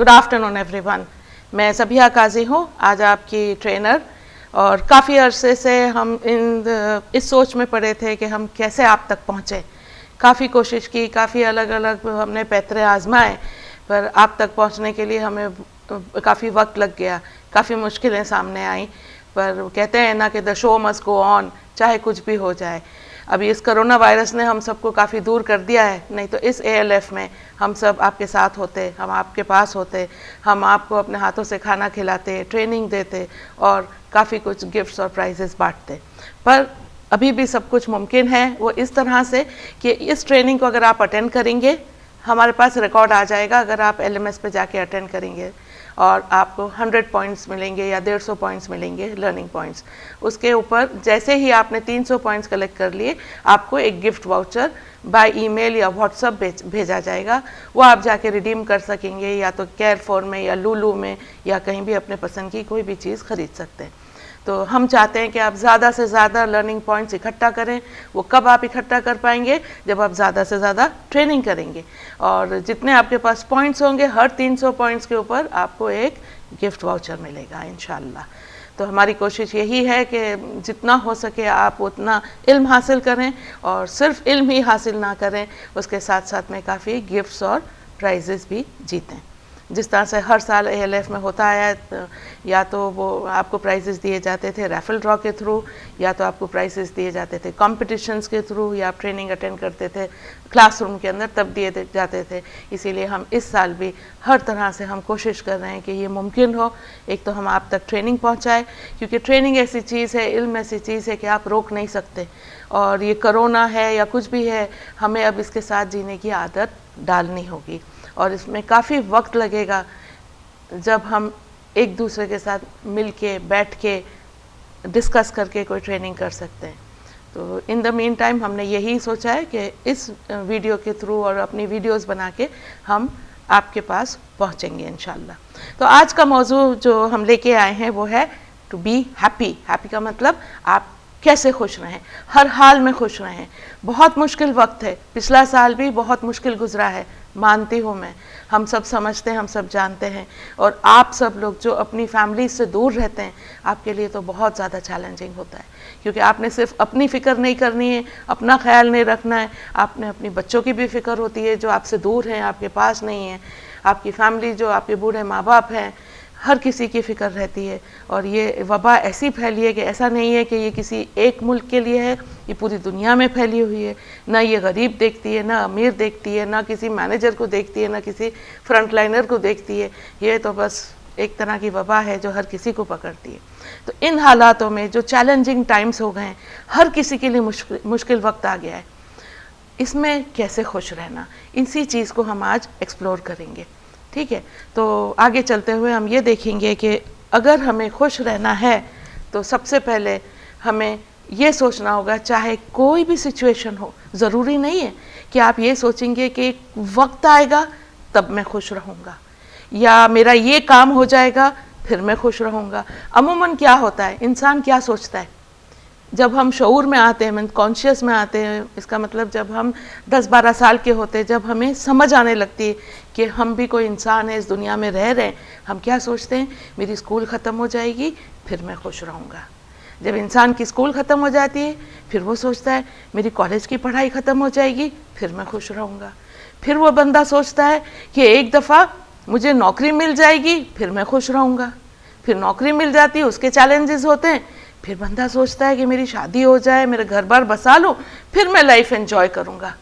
Good afternoon everyone. मैं सबिहा काजी हूँ, आज आपकी ट्रेनर। और काफ़ी अरसे से हम इस सोच में पड़े थे कि हम कैसे आप तक पहुँचे। काफ़ी कोशिश की, काफ़ी अलग अलग हमने पैतरे आजमाए, पर आप तक पहुँचने के लिए हमें काफ़ी वक्त लग गया, काफ़ी मुश्किलें सामने आई। पर कहते हैं ना कि the show must go on, चाहे कुछ भी हो जाए। अभी इस कोरोना वायरस ने हम सबको काफ़ी दूर कर दिया है, नहीं तो इस ALF में हम सब आपके साथ होते, हम आपके पास होते, हम आपको अपने हाथों से खाना खिलाते, ट्रेनिंग देते और काफ़ी कुछ गिफ्ट्स और प्राइजेस बांटते। पर अभी भी सब कुछ मुमकिन है, वो इस तरह से कि इस ट्रेनिंग को अगर आप अटेंड करेंगे, हमारे पास रिकॉर्ड आ जाएगा। अगर आप LMS पे जाके अटेंड करेंगे और आपको 100 पॉइंट्स मिलेंगे या 150 पॉइंट्स मिलेंगे, लर्निंग पॉइंट्स। उसके ऊपर जैसे ही आपने 300 पॉइंट्स कलेक्ट कर लिए, आपको एक गिफ्ट वाउचर बाय ईमेल या व्हाट्सएप भेजा जाएगा। वो आप जाके रिडीम कर सकेंगे, या तो केयर फॉर में या लूलू में या कहीं भी अपने पसंद की कोई भी चीज़ खरीद सकते हैं। तो हम चाहते हैं कि आप ज़्यादा से ज़्यादा लर्निंग पॉइंट्स इकट्ठा करें। वो कब आप इकट्ठा कर पाएंगे? जब आप ज़्यादा से ज़्यादा ट्रेनिंग करेंगे। और जितने आपके पास पॉइंट्स होंगे, हर 300 पॉइंट्स के ऊपर आपको एक गिफ्ट वाउचर मिलेगा इंशाल्लाह। तो हमारी कोशिश यही है कि जितना हो सके आप उतना इल्म हासिल करें, और सिर्फ इल्म ही हासिल ना करें, उसके साथ साथ में काफ़ी गिफ्ट्स और प्राइजेस भी जीतें। जिस तरह से हर साल ALF में होता है, या तो वो आपको प्राइजेस दिए जाते थे रैफल ड्रॉ के थ्रू, या तो आपको प्राइजेस दिए जाते थे कॉम्पिटिशन्स के थ्रू, या आप ट्रेनिंग अटेंड करते थे क्लासरूम के अंदर तब दिए जाते थे। इसीलिए हम इस साल भी हर तरह से हम कोशिश कर रहे हैं कि ये मुमकिन हो। एक तो हम आप तक ट्रेनिंग पहुँचाएँ, क्योंकि ट्रेनिंग ऐसी चीज़ है, इल्म ऐसी चीज़ है कि आप रोक नहीं सकते। और ये कोरोना है या कुछ भी है, हमें अब इसके साथ जीने की आदत डालनी होगी। और इसमें काफ़ी वक्त लगेगा जब हम एक दूसरे के साथ मिल के बैठ के डिस्कस करके कोई ट्रेनिंग कर सकते हैं। तो इन द मीन टाइम हमने यही सोचा है कि इस वीडियो के थ्रू और अपनी वीडियोस बना के हम आपके पास पहुंचेंगे इंशाल्लाह। तो आज का मौजू जो हम लेके आए हैं वो है टू बी हैप्पी। हैप्पी का मतलब आप कैसे खुश रहें, हर हाल में खुश रहें। बहुत मुश्किल वक्त है, पिछला साल भी बहुत मुश्किल गुजरा है, मानती हूँ मैं। हम सब समझते हैं, हम सब जानते हैं। और आप सब लोग जो अपनी फैमिली से दूर रहते हैं, आपके लिए तो बहुत ज़्यादा चैलेंजिंग होता है, क्योंकि आपने सिर्फ अपनी फ़िक्र नहीं करनी है, अपना ख्याल नहीं रखना है, आपने अपनी बच्चों की भी फ़िक्र होती है जो आपसे दूर हैं, आपके पास नहीं है। आपकी फैमिली जो आपके बूढ़े माँ बाप हैं, हर किसी की फ़िक्र रहती है। और ये वबा ऐसी फैली है कि ऐसा नहीं है कि ये किसी एक मुल्क के लिए है, ये पूरी दुनिया में फैली हुई है। ना ये गरीब देखती है, ना अमीर देखती है, ना किसी मैनेजर को देखती है, ना किसी फ्रंट लाइनर को देखती है। ये तो बस एक तरह की वबा है जो हर किसी को पकड़ती है। तो इन हालातों में जो चैलेंजिंग टाइम्स हो गए हैं, हर किसी के लिए मुश्किल वक्त आ गया है, इसमें कैसे खुश रहना, इसी चीज़ को हम आज एक्सप्लोर करेंगे। ठीक है, तो आगे चलते हुए हम ये देखेंगे कि अगर हमें खुश रहना है तो सबसे पहले हमें ये सोचना होगा, चाहे कोई भी सिचुएशन हो, ज़रूरी नहीं है कि आप ये सोचेंगे कि एक वक्त आएगा तब मैं खुश रहूँगा, या मेरा ये काम हो जाएगा फिर मैं खुश रहूँगा। अमूमन क्या होता है, इंसान क्या सोचता है जब हम शऊर में आते हैं, कॉन्शियस में आते हैं, इसका मतलब जब हम 10-12 साल के होते हैं, जब हमें समझ आने लगती है कि हम भी कोई इंसान है, इस दुनिया में रह रहे हैं, हम क्या सोचते हैं, मेरी स्कूल ख़त्म हो जाएगी फिर मैं खुश रहूँगा। जब इंसान की स्कूल ख़त्म हो जाती है, फिर वो सोचता है मेरी कॉलेज की पढ़ाई ख़त्म हो जाएगी फिर मैं खुश रहूँगा। फिर वो बंदा सोचता है कि एक दफ़ा मुझे नौकरी मिल जाएगी फिर मैं खुश रहूँगा। फिर नौकरी मिल जाती है, उसके चैलेंजेस होते हैं। फिर बंदा सोचता है कि मेरी शादी हो जाए, मेरे घर बार बसा लूँ, फिर मैं लाइफ एंजॉय करूँगा।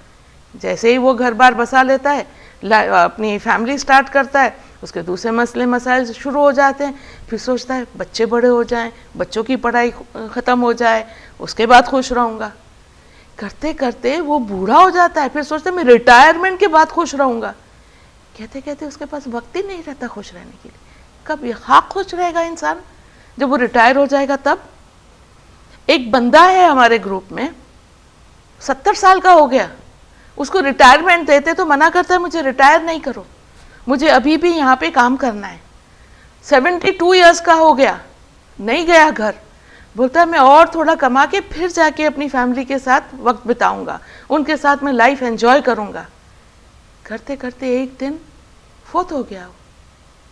जैसे ही वो घर बार बसा लेता है, अपनी फैमिली स्टार्ट करता है, उसके दूसरे मसले मसाइल शुरू हो जाते हैं। फिर सोचता है बच्चे बड़े हो जाएं, बच्चों की पढ़ाई ख़त्म हो जाए, उसके बाद खुश रहूँगा। करते करते वो बूढ़ा हो जाता है, फिर सोचता है मैं रिटायरमेंट के बाद खुश रहूँगा। कहते कहते उसके पास वक्त ही नहीं रहता खुश रहने के लिए। कब यहाँ खुश रहेगा इंसान? जब वो रिटायर हो जाएगा तब। एक बंदा है हमारे ग्रुप में, 70 साल का हो गया, उसको रिटायरमेंट देते तो मना करता है मुझे रिटायर नहीं करो, मुझे अभी भी यहाँ पे काम करना है। 72 इयर्स का हो गया, नहीं गया घर, बोलता है मैं और थोड़ा कमा के फिर जाके अपनी फैमिली के साथ वक्त बिताऊंगा, उनके साथ मैं लाइफ एंजॉय करूंगा। करते करते एक दिन फोत हो गया।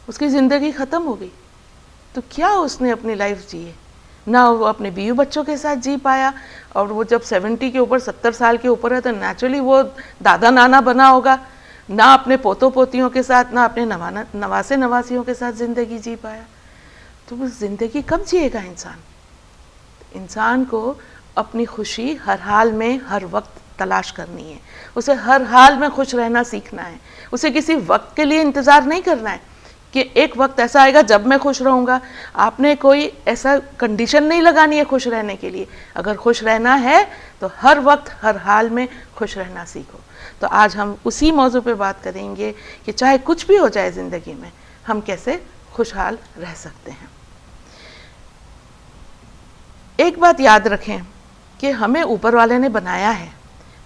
उसकी ज़िंदगी ख़त्म हो गई। तो क्या उसने अपनी लाइफ जी है? ना वो अपने बीवी बच्चों के साथ जी पाया, और वो जब 70 के ऊपर 70 साल के ऊपर है तो नेचुरली वो दादा नाना बना होगा, ना अपने पोतों पोतियों के साथ, ना अपने नवासे नवासियों के साथ ज़िंदगी जी पाया। तो वो ज़िंदगी कब जिएगा इंसान? इंसान को अपनी खुशी हर हाल में हर वक्त तलाश करनी है, उसे हर हाल में खुश रहना सीखना है। उसे किसी वक्त के लिए इंतज़ार नहीं करना है कि एक वक्त ऐसा आएगा जब मैं खुश रहूँगा। आपने कोई ऐसा कंडीशन नहीं लगानी है खुश रहने के लिए। अगर खुश रहना है तो हर वक्त हर हाल में खुश रहना सीखो। तो आज हम उसी मौजू पे बात करेंगे कि चाहे कुछ भी हो जाए ज़िंदगी में, हम कैसे खुशहाल रह सकते हैं। एक बात याद रखें कि हमें ऊपर वाले ने बनाया है।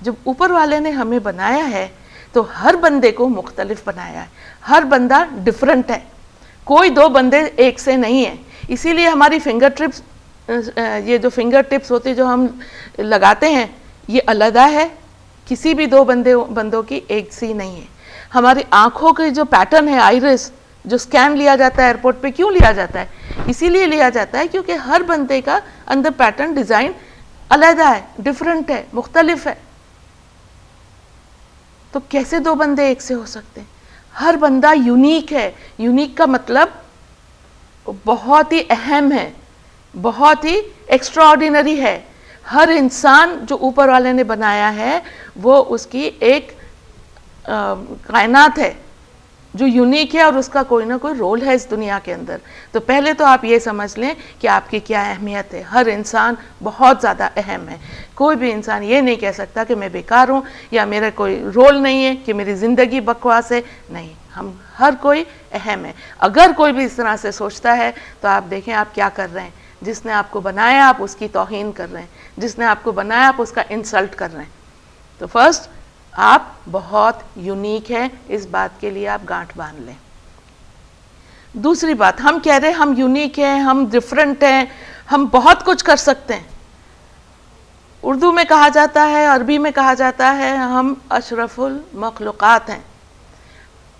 जब ऊपर वाले ने हमें बनाया है तो हर बंदे को मुख्तलिफ बनाया है। हर बंदा डिफरेंट है, कोई दो बंदे एक से नहीं है। इसीलिए हमारी फिंगर टिप्स, ये जो फिंगर टिप्स होती जो हम लगाते हैं, ये अलहदा है, किसी भी दो बंदों की एक सी नहीं है। हमारी आँखों के जो पैटर्न है, आइरिस जो स्कैन लिया जाता है एयरपोर्ट पे, क्यों लिया जाता है? इसीलिए लिया जाता है क्योंकि हर बंदे का अंदर पैटर्न डिज़ाइन अलहदा है, डिफरेंट है, मुख्तलिफ है। तो कैसे दो बंदे एक से हो सकते हैं? हर बंदा यूनिक है। यूनिक का मतलब बहुत ही अहम है, बहुत ही एक्स्ट्राऑर्डिनरी है। हर इंसान जो ऊपर वाले ने बनाया है वो उसकी एक कायनात है जो यूनिक है, और उसका कोई ना कोई रोल है इस दुनिया के अंदर। तो पहले तो आप ये समझ लें कि आपकी क्या अहमियत है। हर इंसान बहुत ज़्यादा अहम है। कोई भी इंसान ये नहीं कह सकता कि मैं बेकार हूँ या मेरा कोई रोल नहीं है, कि मेरी ज़िंदगी बकवास है। नहीं, हम हर कोई अहम है। अगर कोई भी इस तरह से सोचता है तो आप देखें आप क्या कर रहे हैं। जिसने आपको बनाया आप उसकी तौहीन कर रहे हैं, जिसने आपको बनाया आप उसका इंसल्ट कर रहे हैं। तो फर्स्ट, आप बहुत यूनिक हैं, इस बात के लिए आप गांठ बांध लें। दूसरी बात, हम कह रहे हैं हम यूनिक हैं, हम डिफरेंट हैं, हम बहुत कुछ कर सकते हैं। उर्दू में कहा जाता है, अरबी में कहा जाता है, हम अशरफुल मखलूक़ात हैं।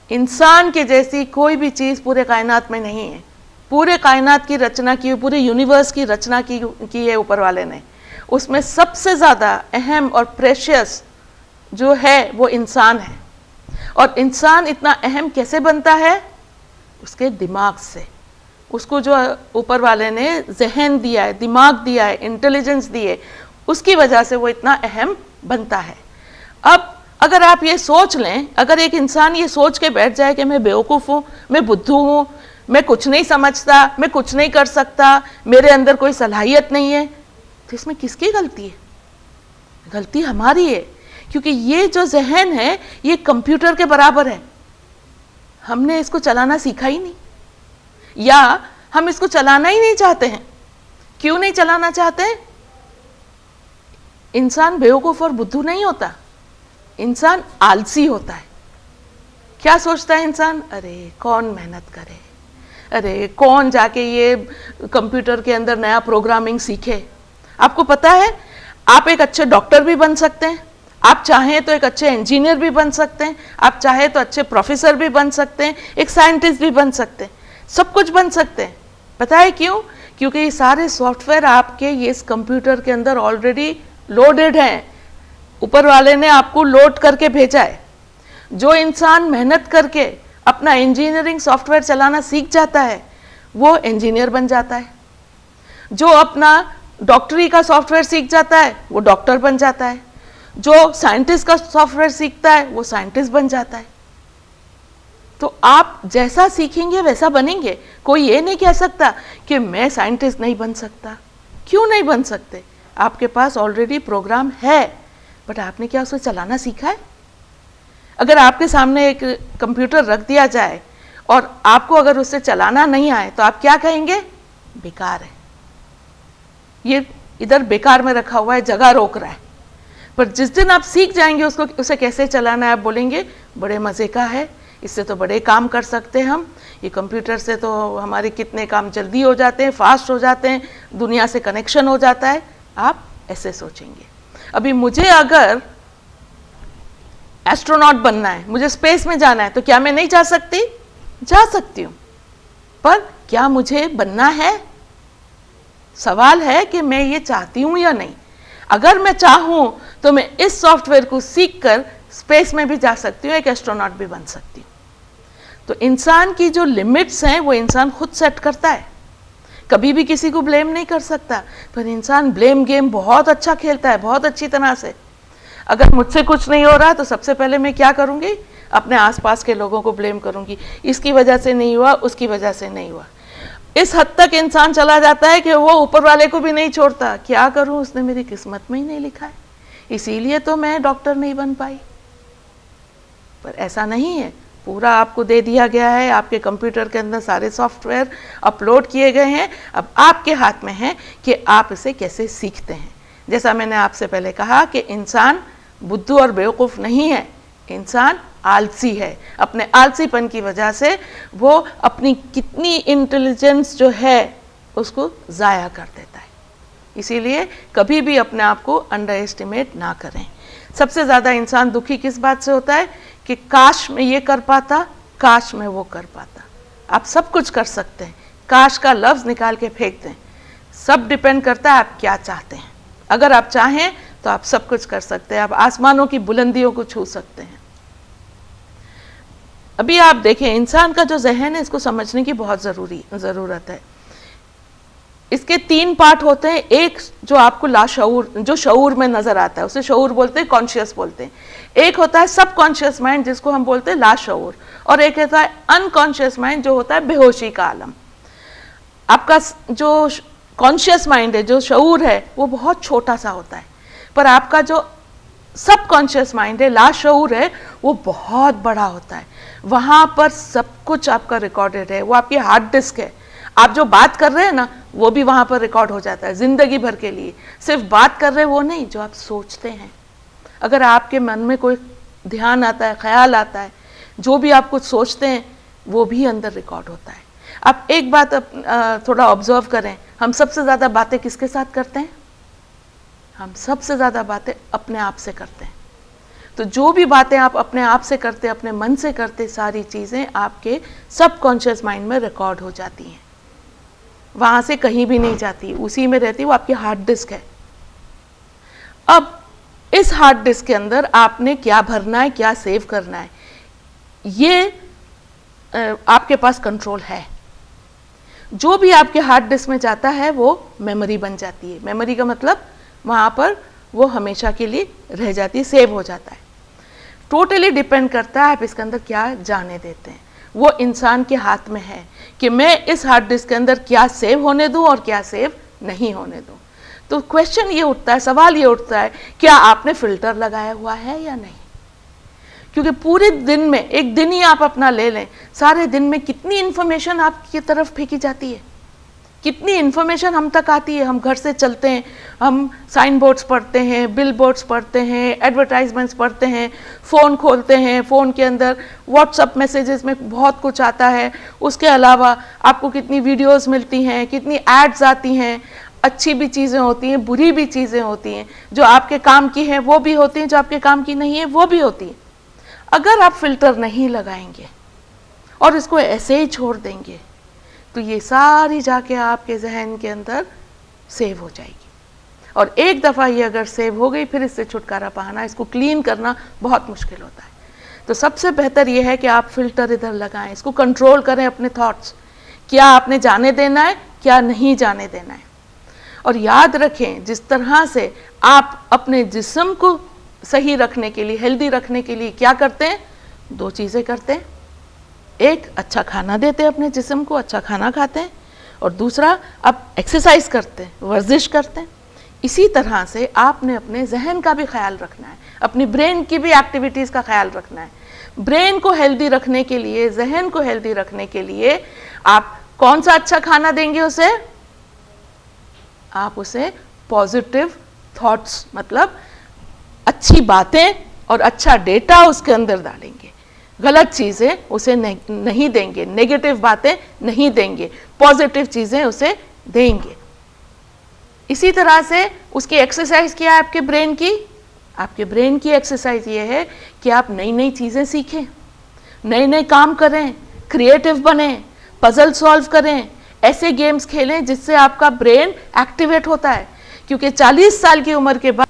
इंसान के जैसी कोई भी चीज़ पूरे कायनात में नहीं है। पूरे कायनात की रचना की, पूरे यूनिवर्स की रचना की है ऊपर वाले ने। उसमें सबसे ज़्यादा अहम और प्रेशियस जो है वो इंसान है। और इंसान इतना अहम कैसे बनता है? उसके दिमाग से। उसको जो ऊपर वाले ने जहन दिया है, दिमाग दिया है, इंटेलिजेंस दी है, उसकी वजह से वो इतना अहम बनता है। अब अगर आप ये सोच लें, अगर एक इंसान ये सोच के बैठ जाए कि मैं बेवकूफ़ हूँ, मैं बुद्धू हूँ, मैं कुछ नहीं समझता, मैं कुछ नहीं कर सकता, मेरे अंदर कोई सलाहियत नहीं है, तो इसमें किसकी गलती है? गलती हमारी है, क्योंकि ये जो जहन है ये कंप्यूटर के बराबर है। हमने इसको चलाना सीखा ही नहीं, या हम इसको चलाना ही नहीं चाहते हैं। क्यों नहीं चलाना चाहते हैं? इंसान बेवकूफ़ और बुद्धू नहीं होता, इंसान आलसी होता है। क्या सोचता है इंसान? अरे कौन मेहनत करे, अरे कौन जाके ये कंप्यूटर के अंदर नया प्रोग्रामिंग सीखे। आपको पता है आप एक अच्छे डॉक्टर भी बन सकते हैं, आप चाहें तो एक अच्छे इंजीनियर भी बन सकते हैं, आप चाहें तो अच्छे प्रोफेसर भी बन सकते हैं, एक साइंटिस्ट भी बन सकते हैं, सब कुछ बन सकते हैं। पता है क्यों? क्योंकि ये सारे सॉफ्टवेयर आपके ये इस कंप्यूटर के अंदर ऑलरेडी लोडेड हैं। ऊपर वाले ने आपको लोड करके भेजा है। जो इंसान मेहनत करके अपना इंजीनियरिंग सॉफ्टवेयर चलाना सीख जाता है वो इंजीनियर बन जाता है। जो अपना डॉक्टरी का सॉफ्टवेयर सीख जाता है वो डॉक्टर बन जाता है। जो साइंटिस्ट का सॉफ्टवेयर सीखता है वो साइंटिस्ट बन जाता है। तो आप जैसा सीखेंगे वैसा बनेंगे। कोई ये नहीं कह सकता कि मैं साइंटिस्ट नहीं बन सकता। क्यों नहीं बन सकते? आपके पास ऑलरेडी प्रोग्राम है, बट आपने क्या उसे चलाना सीखा है? अगर आपके सामने एक कंप्यूटर रख दिया जाए और आपको अगर उससे चलाना नहीं आए तो आप क्या कहेंगे? बेकार है, ये इधर बेकार में रखा हुआ है, जगह रोक रहा है। पर जिस दिन आप सीख जाएंगे उसको, उसे कैसे चलाना है, आप बोलेंगे बड़े मज़े का है, इससे तो बड़े काम कर सकते हैं हम। ये कंप्यूटर से तो हमारे कितने काम जल्दी हो जाते हैं, फास्ट हो जाते हैं, दुनिया से कनेक्शन हो जाता है। आप ऐसे सोचेंगे। अभी मुझे अगर एस्ट्रोनॉट बनना है, मुझे स्पेस में जाना है, तो क्या मैं नहीं जा सकती? जा सकती हूँ। पर क्या मुझे बनना है? सवाल है कि मैं ये चाहती हूँ या नहीं। अगर मैं चाहूँ तो मैं इस सॉफ्टवेयर को सीख कर स्पेस में भी जा सकती हूँ, एक एस्ट्रोनॉट भी बन सकती हूँ। तो इंसान की जो लिमिट्स हैं वो इंसान खुद सेट करता है, कभी भी किसी को ब्लेम नहीं कर सकता। पर इंसान ब्लेम गेम बहुत अच्छा खेलता है, बहुत अच्छी तरह से। अगर मुझसे कुछ नहीं हो रहा तो सबसे पहले मैं क्या करूँगी? अपने आसपास के लोगों को ब्लेम करूँगी, इसकी वजह से नहीं हुआ, उसकी वजह से नहीं हुआ। इस हद तक इंसान चला जाता है कि वो ऊपर वाले को भी नहीं छोड़ता। क्या करूँ, उसने मेरी किस्मत में ही नहीं लिखा है, इसीलिए तो मैं डॉक्टर नहीं बन पाई। पर ऐसा नहीं है, पूरा आपको दे दिया गया है, आपके कंप्यूटर के अंदर सारे सॉफ्टवेयर अपलोड किए गए हैं। अब आपके हाथ में है कि आप इसे कैसे सीखते हैं। जैसा मैंने आपसे पहले कहा कि इंसान बुद्धू और बेवकूफ़ नहीं है, इंसान आलसी है। अपने आलसीपन की वजह से वो अपनी कितनी इंटेलिजेंस जो है उसको ज़ाया कर देता है। इसीलिए कभी भी अपने आप को अंडर एस्टिमेट ना करें। सबसे ज़्यादा इंसान दुखी किस बात से होता है कि काश मैं ये कर पाता, काश मैं वो कर पाता। आप सब कुछ कर सकते हैं, काश का लफ्ज़ निकाल के फेंक दें। सब डिपेंड करता है आप क्या चाहते हैं। अगर आप चाहें तो आप सब कुछ कर सकते हैं, आप आसमानों की बुलंदियों को छू सकते हैं। अभी आप देखें, इंसान का जो जहन है इसको समझने की बहुत ज़रूरत है। इसके 3 पार्ट होते हैं। एक जो आपको लाशऊर, जो शऊर में नज़र आता है, उसे शऊर बोलते हैं, कॉन्शियस बोलते हैं। एक होता है सब कॉन्शियस माइंड, जिसको हम बोलते हैं लाशऊर, और एक होता है अनकॉन्शियस माइंड, जो होता है बेहोशी का आलम। आपका जो कॉन्शियस माइंड है, जो शऊर है, वो बहुत छोटा सा होता है, पर आपका जो सब कॉन्शियस माइंड है, लाशऊर है, वो बहुत बड़ा होता है। वहाँ पर सब कुछ आपका रिकॉर्डेड है, वो आपकी हार्ड डिस्क है। आप जो बात कर रहे हैं ना, वो भी वहाँ पर रिकॉर्ड हो जाता है ज़िंदगी भर के लिए। सिर्फ बात कर रहे वो नहीं, जो आप सोचते हैं। अगर आपके मन में कोई ध्यान आता है, ख्याल आता है, जो भी आप कुछ सोचते हैं वो भी अंदर रिकॉर्ड होता है। आप एक बात थोड़ा ऑब्जर्व करें, हम सबसे ज़्यादा बातें किसके साथ करते हैं? हम सबसे ज़्यादा बातें अपने आप से करते हैं। तो जो भी बातें आप अपने आप से करते, अपने मन से करते, सारी चीज़ें आपके सबकॉन्शियस माइंड में रिकॉर्ड हो जाती हैं, वहाँ से कहीं भी नहीं जाती, उसी में रहती, वो आपकी हार्ड डिस्क है। अब इस हार्ड डिस्क के अंदर आपने क्या भरना है, क्या सेव करना है, ये आपके पास कंट्रोल है। जो भी आपके हार्ड डिस्क में जाता है वो मेमोरी बन जाती है। मेमोरी का मतलब वहाँ पर वो हमेशा के लिए रह जाती है, सेव हो जाता है। टोटली डिपेंड करता है आप इसके अंदर क्या जाने देते हैं। वो इंसान के हाथ में है कि मैं इस हार्ड डिस्क के अंदर क्या सेव होने दूं और क्या सेव नहीं होने दूं। तो क्वेश्चन ये उठता है, सवाल ये उठता है, क्या आपने फिल्टर लगाया हुआ है या नहीं? क्योंकि पूरे दिन में, एक दिन ही आप अपना ले लें, सारे दिन में कितनी इन्फॉर्मेशन आपकी तरफ फेंकी जाती है, कितनी इन्फॉर्मेशन हम तक आती है। हम घर से चलते हैं, हम साइन बोर्ड्स पढ़ते हैं, बिल बोर्ड्स पढ़ते हैं, एडवर्टाइजमेंट्स पढ़ते हैं, फ़ोन खोलते हैं, फ़ोन के अंदर व्हाट्सअप मैसेजेस में बहुत कुछ आता है। उसके अलावा आपको कितनी वीडियोस मिलती हैं, कितनी एड्स आती हैं, अच्छी भी चीज़ें होती हैं, बुरी भी चीज़ें होती हैं, जो आपके काम की हैं वो भी होती हैं, जो आपके काम की नहीं है वो भी होती हैं। अगर आप फिल्टर नहीं लगाएंगे और इसको ऐसे ही छोड़ देंगे तो ये सारी जाके आपके जहन के अंदर सेव हो जाएगी, और एक दफ़ा ये अगर सेव हो गई फिर इससे छुटकारा पाना, इसको क्लीन करना बहुत मुश्किल होता है। तो सबसे बेहतर ये है कि आप फिल्टर इधर लगाएं, इसको कंट्रोल करें अपने थॉट्स, क्या आपने जाने देना है, क्या नहीं जाने देना है। और याद रखें, जिस तरह से आप अपने जिस्म को सही रखने के लिए, हेल्दी रखने के लिए क्या करते हैं, 2 चीज़ें करते हैं। एक, अच्छा खाना देते हैं अपने जिस्म को, अच्छा खाना खाते हैं, और दूसरा आप एक्सरसाइज करते हैं, वर्जिश करते हैं। इसी तरह से आपने अपने जहन का भी ख्याल रखना है, अपनी ब्रेन की भी एक्टिविटीज़ का ख्याल रखना है। ब्रेन को हेल्दी रखने के लिए, जहन को हेल्दी रखने के लिए आप कौन सा अच्छा खाना देंगे उसे? आप उसे पॉजिटिव थॉट्स, मतलब अच्छी बातें और अच्छा डेटा उसके अंदर डालेंगे। गलत चीज़ें उसे नहीं देंगे, नेगेटिव बातें नहीं देंगे, पॉजिटिव चीज़ें उसे देंगे। इसी तरह से उसकी एक्सरसाइज क्या है आपके ब्रेन की? आपके ब्रेन की एक्सरसाइज ये है कि आप नई नई चीज़ें सीखें, नए नए काम करें, क्रिएटिव बने, पजल सॉल्व करें, ऐसे गेम्स खेलें जिससे आपका ब्रेन एक्टिवेट होता है, क्योंकि 40 साल की उम्र के बाद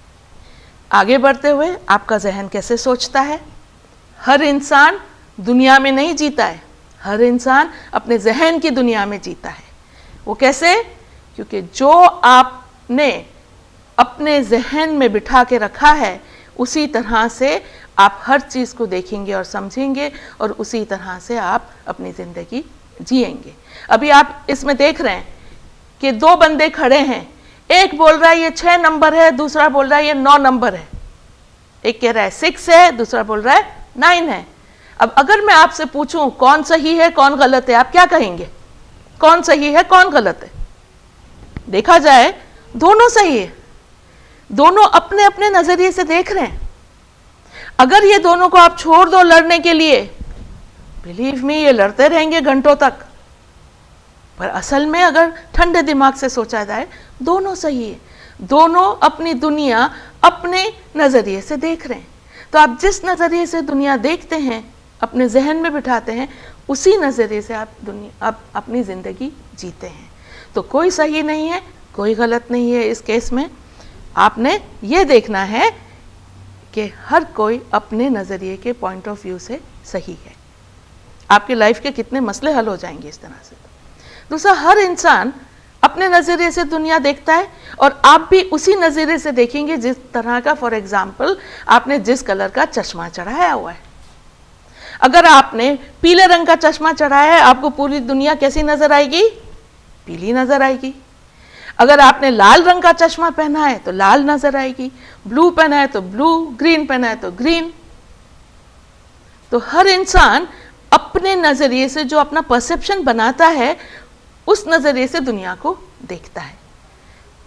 आगे बढ़ते हुए आपका जहन कैसे सोचता है। हर इंसान दुनिया में नहीं जीता है, हर इंसान अपने जहन की दुनिया में जीता है। वो कैसे? क्योंकि जो आपने अपने जहन में बिठा के रखा है उसी तरह से आप हर चीज़ को देखेंगे और समझेंगे और उसी तरह से आप अपनी ज़िंदगी जिएंगे। अभी आप इसमें देख रहे हैं कि दो बंदे खड़े हैं, एक बोल रहा है ये 6 नंबर है, दूसरा बोल रहा है ये 9 नंबर है। एक कह रहा है 6 है, दूसरा बोल रहा है 9 है। अब अगर मैं आपसे पूछूं कौन सही है कौन गलत है, आप क्या कहेंगे? कौन सही है कौन गलत है? देखा जाए दोनों सही है, दोनों अपने अपने नजरिए से देख रहे हैं। अगर ये दोनों को आप छोड़ दो लड़ने के लिए, बिलीव मी, ये लड़ते रहेंगे घंटों तक। पर असल में अगर ठंडे दिमाग से सोचा जाए दोनों सही है, दोनों अपनी दुनिया अपने नजरिए से देख रहे हैं। तो आप जिस नजरिए से दुनिया देखते हैं, अपने जहन में बिठाते हैं, उसी नजरिए से आप अपनी जिंदगी जीते हैं। तो कोई सही नहीं है, कोई गलत नहीं है। इस केस में आपने ये देखना है कि हर कोई अपने नज़रिए के पॉइंट ऑफ व्यू से सही है। आपकी लाइफ के कितने मसले हल हो जाएंगे इस तरह से। दूसरा, हर इंसान अपने नज़रिए से दुनिया देखता है और आप भी उसी नज़रिए से देखेंगे जिस तरह का, फॉर एग्जाम्पल, आपने जिस कलर का चश्मा चढ़ाया हुआ है। अगर आपने पीले रंग का चश्मा चढ़ाया है, आपको पूरी दुनिया कैसी नजर आएगी? पीली नजर आएगी। अगर आपने लाल रंग का चश्मा पहना है तो लाल नजर आएगी, ब्लू पहना है तो ब्लू, ग्रीन पहना है तो ग्रीन। तो हर इंसान अपने नजरिए से जो अपना परसेप्शन बनाता है उस नजरिए से दुनिया को देखता है।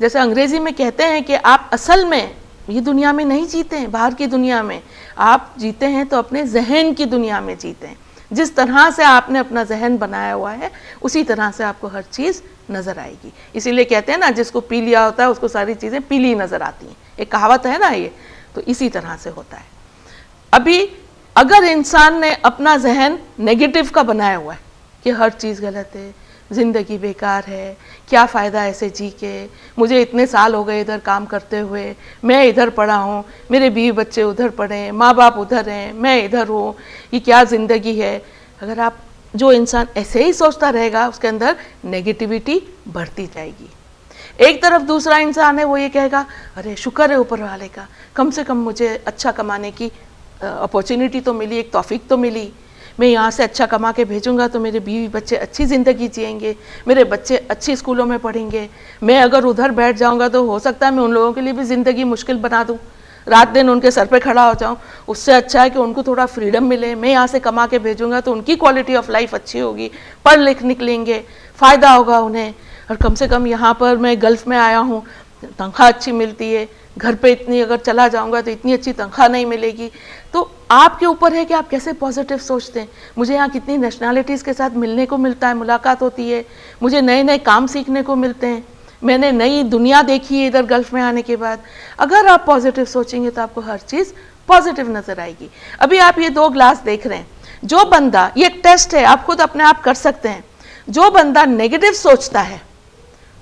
जैसे अंग्रेजी में कहते हैं कि आप असल में ये दुनिया में नहीं जीते हैं, बाहर की दुनिया में आप जीते हैं तो अपने जहन की दुनिया में जीते हैं। जिस तरह से आपने अपना जहन बनाया हुआ है उसी तरह से आपको हर चीज़ नज़र आएगी। इसीलिए कहते हैं ना, जिसको पी लिया होता है उसको सारी चीज़ें पीली नज़र आती हैं, एक कहावत है ना ये। तो इसी तरह से होता है। अभी अगर इंसान ने अपना जहन नेगेटिव का बनाया हुआ है कि हर चीज़ गलत है, ज़िंदगी बेकार है, क्या फ़ायदा ऐसे जी के, मुझे इतने साल हो गए इधर काम करते हुए, मैं इधर पढ़ा हूँ, मेरे बीवी बच्चे उधर पढ़े हैं, माँ बाप उधर हैं, मैं इधर हूँ, ये क्या ज़िंदगी है। अगर आप, जो इंसान ऐसे ही सोचता रहेगा उसके अंदर नेगेटिविटी बढ़ती जाएगी। एक तरफ दूसरा इंसान है, वो ये कहेगा अरे शुक्र है ऊपर वाले का, कम से कम मुझे अच्छा कमाने की अपॉर्चुनिटी तो मिली, एक तौफीक तो मिली, मैं यहाँ से अच्छा कमा के भेजूंगा तो मेरे बीवी बच्चे अच्छी ज़िंदगी जिएंगे, मेरे बच्चे अच्छी स्कूलों में पढ़ेंगे। मैं अगर उधर बैठ जाऊँगा तो हो सकता है मैं उन लोगों के लिए भी ज़िंदगी मुश्किल बना दूँ, रात दिन उनके सर पे खड़ा हो जाऊँ। उससे अच्छा है कि उनको थोड़ा फ्रीडम मिले, मैं यहाँ से कमा के भेजूँगा तो उनकी क्वालिटी ऑफ लाइफ अच्छी होगी, पढ़ लिख निकलेंगे, फ़ायदा होगा उन्हें। और कम से कम यहाँ पर मैं गल्फ़ में आया हूँ, तनख्वाह अच्छी मिलती है, घर पे इतनी अगर चला जाऊंगा तो इतनी अच्छी तनख्वाह नहीं मिलेगी। तो आपके ऊपर है कि आप कैसे पॉजिटिव सोचते हैं। मुझे यहाँ कितनी नेशनैलिटीज़ के साथ मिलने को मिलता है, मुलाकात होती है, मुझे नए नए काम सीखने को मिलते हैं, मैंने नई दुनिया देखी है इधर गल्फ़ में आने के बाद। अगर आप पॉजिटिव सोचेंगे तो आपको हर चीज़ पॉजिटिव नज़र आएगी। अभी आप ये 2 ग्लास देख रहे हैं, जो बंदा, ये एक टेस्ट है, आप खुद अपने आप कर सकते हैं, जो बंदा नेगेटिव सोचता है,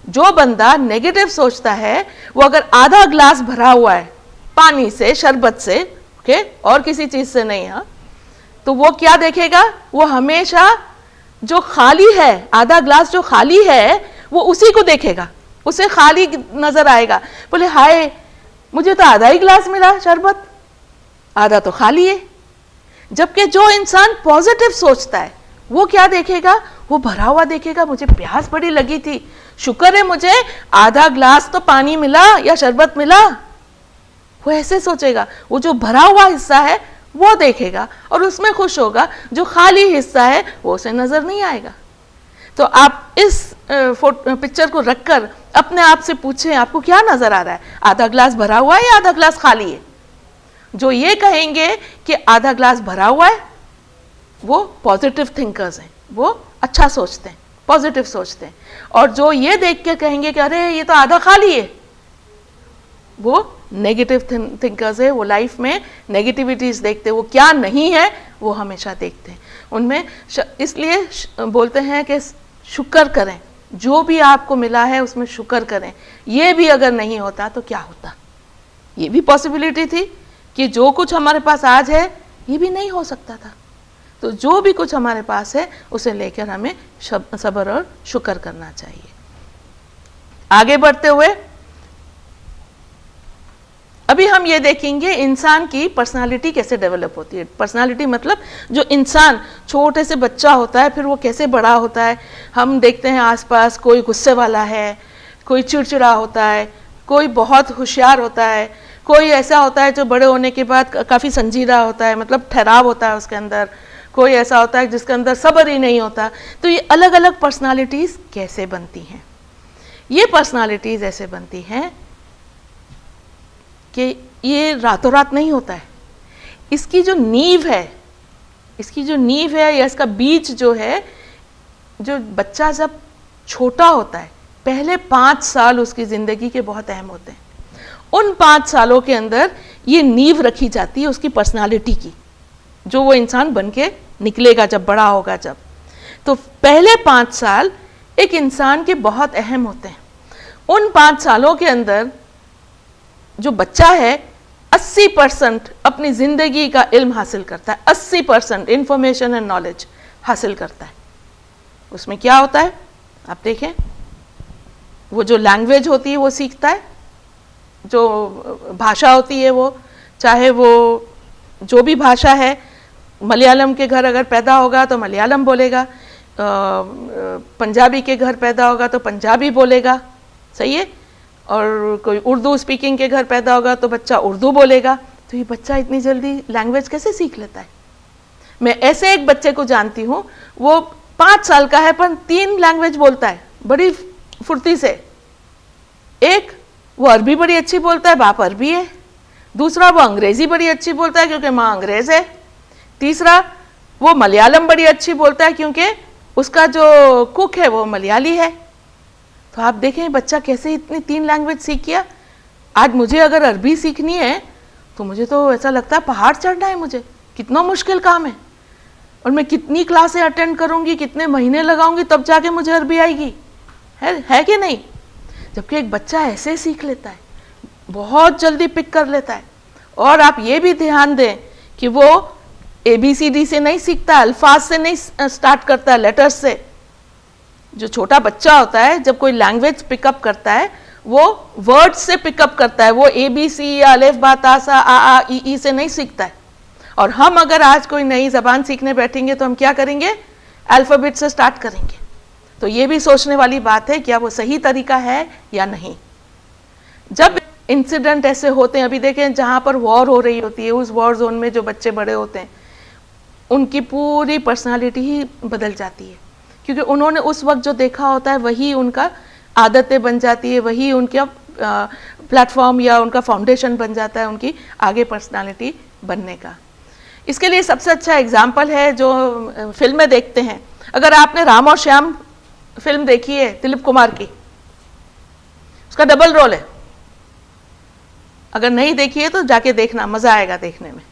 जो बंदा नेगेटिव सोचता है, वो अगर आधा ग्लास भरा हुआ है पानी से, शरबत से, ओके, और किसी चीज़ से नहीं, हाँ, तो वो क्या देखेगा? वो हमेशा जो खाली है, आधा ग्लास जो खाली है, वो उसी को देखेगा, उसे खाली नजर आएगा। बोले हाय, मुझे तो आधा ही ग्लास मिला शरबत, आधा तो खाली है। जबकि जो इंसान पॉजिटिव सोचता है वो क्या देखेगा? वो भरा हुआ देखेगा, मुझे प्यास बड़ी लगी थी, शुक्र है मुझे आधा ग्लास तो पानी मिला या शरबत मिला। वो ऐसे सोचेगा, वो जो भरा हुआ हिस्सा है वो देखेगा और उसमें खुश होगा, जो खाली हिस्सा है वो उसे नजर नहीं आएगा। तो आप इस पिक्चर को रखकर अपने आप से पूछें, आपको क्या नजर आ रहा है? आधा ग्लास भरा हुआ है या आधा ग्लास खाली है? जो ये कहेंगे कि आधा ग्लास भरा हुआ है, वो पॉजिटिव थिंकर्स हैं, वो अच्छा सोचते हैं, पॉजिटिव सोचते हैं। और जो ये देख के कहेंगे कि अरे ये तो आधा खाली है, वो नेगेटिव थिंकर्स है, वो लाइफ में नेगेटिविटीज देखते हैं, वो क्या नहीं है वो हमेशा देखते हैं। उनमें इसलिए बोलते हैं कि शुक्र करें, जो भी आपको मिला है उसमें शुक्र करें। ये भी अगर नहीं होता तो क्या होता, ये भी पॉसिबिलिटी थी कि जो कुछ हमारे पास आज है ये भी नहीं हो सकता था। तो जो भी कुछ हमारे पास है उसे लेकर हमें सब्र और शुक्र करना चाहिए। आगे बढ़ते हुए अभी हम ये देखेंगे इंसान की पर्सनालिटी कैसे डेवलप होती है। पर्सनालिटी मतलब जो इंसान छोटे से बच्चा होता है फिर वो कैसे बड़ा होता है। हम देखते हैं आसपास कोई गुस्से वाला है, कोई चिड़चिड़ा होता है, कोई बहुत होशियार होता है, कोई ऐसा होता है जो बड़े होने के बाद काफ़ी संजीदा होता है, मतलब ठहराव होता है उसके अंदर, कोई ऐसा होता है जिसके अंदर सब्र ही नहीं होता। तो ये अलग अलग पर्सनालिटीज़ कैसे बनती हैं? ये पर्सनालिटीज़ ऐसे बनती हैं कि ये रातों रात नहीं होता है। इसकी जो नींव है या इसका बीज जो है, जो बच्चा जब छोटा होता है पहले 5 साल उसकी ज़िंदगी के बहुत अहम होते हैं। उन 5 सालों के अंदर ये नींव रखी जाती है उसकी पर्सनालिटी की, जो वो इंसान बन के निकलेगा जब बड़ा होगा। जब तो पहले 5 साल एक इंसान के बहुत अहम होते हैं। उन 5 सालों के अंदर जो बच्चा है 80% अपनी ज़िंदगी का इल्म हासिल करता है, 80% इंफॉर्मेशन एंड नॉलेज हासिल करता है। उसमें क्या होता है आप देखें, वो जो लैंग्वेज होती है वो सीखता है, जो भाषा होती है वो, चाहे वो जो भी भाषा है, मलयालम के घर अगर पैदा होगा तो मलयालम बोलेगा, पंजाबी के घर पैदा होगा तो पंजाबी बोलेगा, सही है, और कोई उर्दू स्पीकिंग के घर पैदा होगा तो बच्चा उर्दू बोलेगा। तो ये बच्चा इतनी जल्दी लैंग्वेज कैसे सीख लेता है? मैं ऐसे एक बच्चे को जानती हूँ, वो 5 साल का है पर 3 लैंग्वेज बोलता है बड़ी फुर्ती से। एक, वो अरबी बड़ी अच्छी बोलता है, बाप अरबी है। दूसरा, वो अंग्रेज़ी बड़ी अच्छी बोलता है क्योंकि माँ अंग्रेज़ है। तीसरा, वो मलयालम बड़ी अच्छी बोलता है क्योंकि उसका जो कुक है वो मलयाली है। तो आप देखें बच्चा कैसे इतनी 3 लैंग्वेज सीख गया। आज मुझे अगर अरबी सीखनी है तो मुझे तो ऐसा लगता है पहाड़ चढ़ना है, मुझे कितना मुश्किल काम है, और मैं कितनी क्लासें अटेंड करूंगी, कितने महीने लगाऊंगी तब जाके मुझे अरबी आएगी, है कि नहीं? जबकि एक बच्चा ऐसे सीख लेता है, बहुत जल्दी पिक कर लेता है। और आप ये भी ध्यान दें कि वो ABCD से नहीं सीखता, अल्फाज से नहीं स्टार्ट करता, लेटर्स से। जो छोटा बच्चा होता है जब कोई लैंग्वेज पिकअप करता है वो वर्ड्स से पिकअप करता है, वो ABC या अलिफ बा ता सा आ ई से नहीं सीखता है। और हम अगर आज कोई नई ज़बान सीखने बैठेंगे तो हम क्या करेंगे? अल्फ़ाबेट से स्टार्ट करेंगे। तो ये भी सोचने वाली बात है क्या वो सही तरीका है या नहीं। जब इंसिडेंट ऐसे होते हैं, अभी देखें जहाँ पर वॉर हो रही होती है, उस वॉर जोन में जो बच्चे बड़े होते हैं उनकी पूरी पर्सनालिटी ही बदल जाती है, क्योंकि उन्होंने उस वक्त जो देखा होता है वही उनका आदतें बन जाती है, वही उनका प्लेटफॉर्म या उनका फाउंडेशन बन जाता है उनकी आगे पर्सनालिटी बनने का। इसके लिए सबसे अच्छा एग्जाम्पल है जो फिल्में देखते हैं। अगर आपने राम और श्याम फिल्म देखी है दिलीप कुमार की, उसका डबल रोल है। अगर नहीं देखी है तो जाके देखना, मज़ा आएगा देखने में।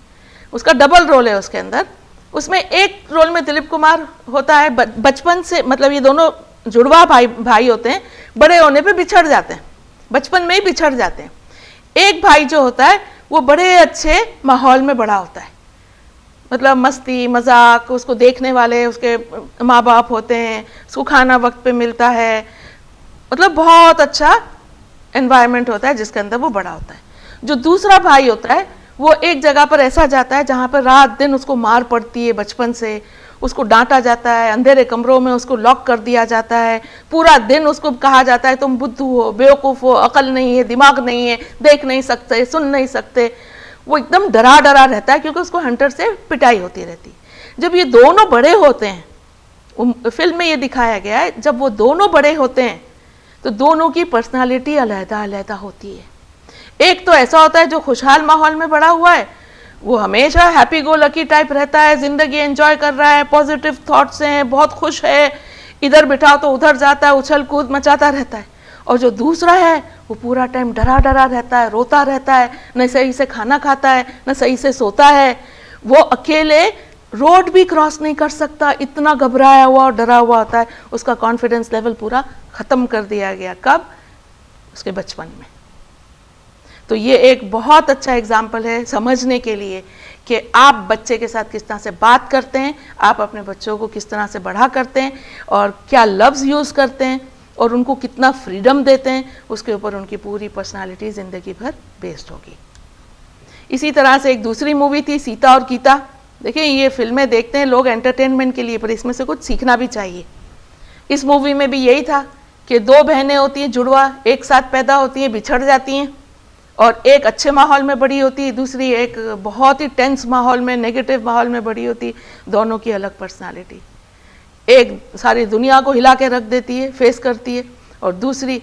उसका डबल रोल है उसके अंदर। उसमें एक रोल में दिलीप कुमार होता है बचपन से, मतलब ये दोनों जुड़वा भाई होते हैं, बड़े होने पे बिछड़ जाते हैं, बचपन में ही बिछड़ जाते हैं। एक भाई जो होता है वो बड़े अच्छे माहौल में बड़ा होता है, मतलब मस्ती मजाक, उसको देखने वाले उसके माँ बाप होते हैं, उसको खाना वक्त पे मिलता है, मतलब बहुत अच्छा एनवायरनमेंट होता है जिसके अंदर वो बड़ा होता है। जो दूसरा भाई होता है वो एक जगह पर ऐसा जाता है जहाँ पर रात दिन उसको मार पड़ती है, बचपन से उसको डांटा जाता है, अंधेरे कमरों में उसको लॉक कर दिया जाता है, पूरा दिन उसको कहा जाता है तुम बुद्धू हो, बेवकूफ़ हो, अकल नहीं है, दिमाग नहीं है, देख नहीं सकते, सुन नहीं सकते। वो एकदम डरा डरा रहता है क्योंकि उसको हंटर से पिटाई होती रहती। जब ये दोनों बड़े होते हैं, फिल्म में ये दिखाया गया है, जब वो दोनों बड़े होते हैं तो दोनों की पर्सनालिटी अलग अलग होती है। एक तो ऐसा होता है जो खुशहाल माहौल में बड़ा हुआ है, वो हमेशा हैप्पी गो लकी टाइप रहता है, ज़िंदगी एंजॉय कर रहा है, पॉजिटिव थॉट्स हैं, बहुत खुश है, इधर बिठाओ तो उधर जाता है, उछल कूद मचाता रहता है। और जो दूसरा है वो पूरा टाइम डरा डरा रहता है, रोता रहता है, न सही से खाना खाता है, न सही से सोता है, वो अकेले रोड भी क्रॉस नहीं कर सकता, इतना घबराया हुआ और डरा हुआ होता है, उसका कॉन्फिडेंस लेवल पूरा ख़त्म कर दिया गया। कब? उसके बचपन में। तो ये एक बहुत अच्छा एग्जाम्पल है समझने के लिए कि आप बच्चे के साथ किस तरह से बात करते हैं, आप अपने बच्चों को किस तरह से बड़ा करते हैं और क्या लफ्ज़ यूज़ करते हैं और उनको कितना फ्रीडम देते हैं, उसके ऊपर उनकी पूरी पर्सनालिटी ज़िंदगी भर बेस्ड होगी। इसी तरह से एक दूसरी मूवी थी सीता और गीता। देखिए, ये फिल्में देखते हैं लोग एंटरटेनमेंट के लिए, पर इसमें से कुछ सीखना भी चाहिए। इस मूवी में भी यही था कि दो बहनें होती हैं जुड़वा, एक साथ पैदा होती हैं, बिछड़ जाती हैं, और एक अच्छे माहौल में बड़ी होती है, दूसरी एक बहुत ही टेंस माहौल में, नेगेटिव माहौल में बड़ी होती है। दोनों की अलग पर्सनालिटी, एक सारी दुनिया को हिला के रख देती है, फेस करती है, और दूसरी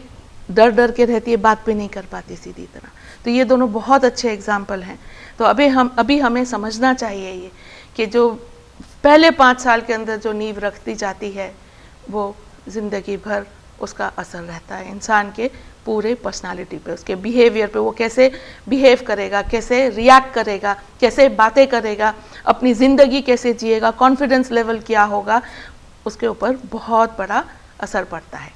डर डर के रहती है, बात भी नहीं कर पाती सीधी तरह। तो ये दोनों बहुत अच्छे एग्जाम्पल हैं। तो अभी हमें समझना चाहिए ये कि जो पहले 5 साल के अंदर जो नींव रखती जाती है वो ज़िंदगी भर उसका असर रहता है इंसान के पूरे पर्सनालिटी पे, उसके बिहेवियर पे, वो कैसे बिहेव करेगा, कैसे रिएक्ट करेगा, कैसे बातें करेगा, अपनी ज़िंदगी कैसे जिएगा, कॉन्फिडेंस लेवल क्या होगा, उसके ऊपर बहुत बड़ा असर पड़ता है।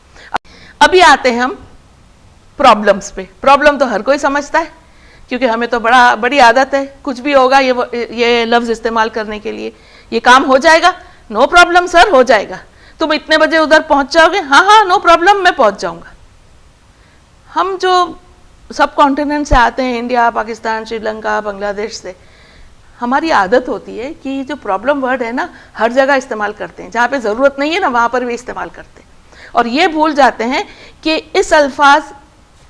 अभी आते हैं हम प्रॉब्लम्स पे। प्रॉब्लम तो हर कोई समझता है क्योंकि हमें तो बड़ी आदत है, कुछ भी होगा ये लफ्ज़ इस्तेमाल करने के लिए। ये काम हो जाएगा, नो प्रॉब्लम सर, हो जाएगा। तुम इतने बजे उधर पहुंच जाओगे, हाँ हाँ नो प्रॉब्लम, मैं पहुंच जाऊंगा। हम जो सब कॉन्टिनेंट से आते हैं, इंडिया, पाकिस्तान, श्रीलंका, बांग्लादेश से, हमारी आदत होती है कि जो प्रॉब्लम वर्ड है ना, हर जगह इस्तेमाल करते हैं, जहाँ पे ज़रूरत नहीं है ना वहाँ पर भी इस्तेमाल करते हैं, और ये भूल जाते हैं कि इस अल्फाज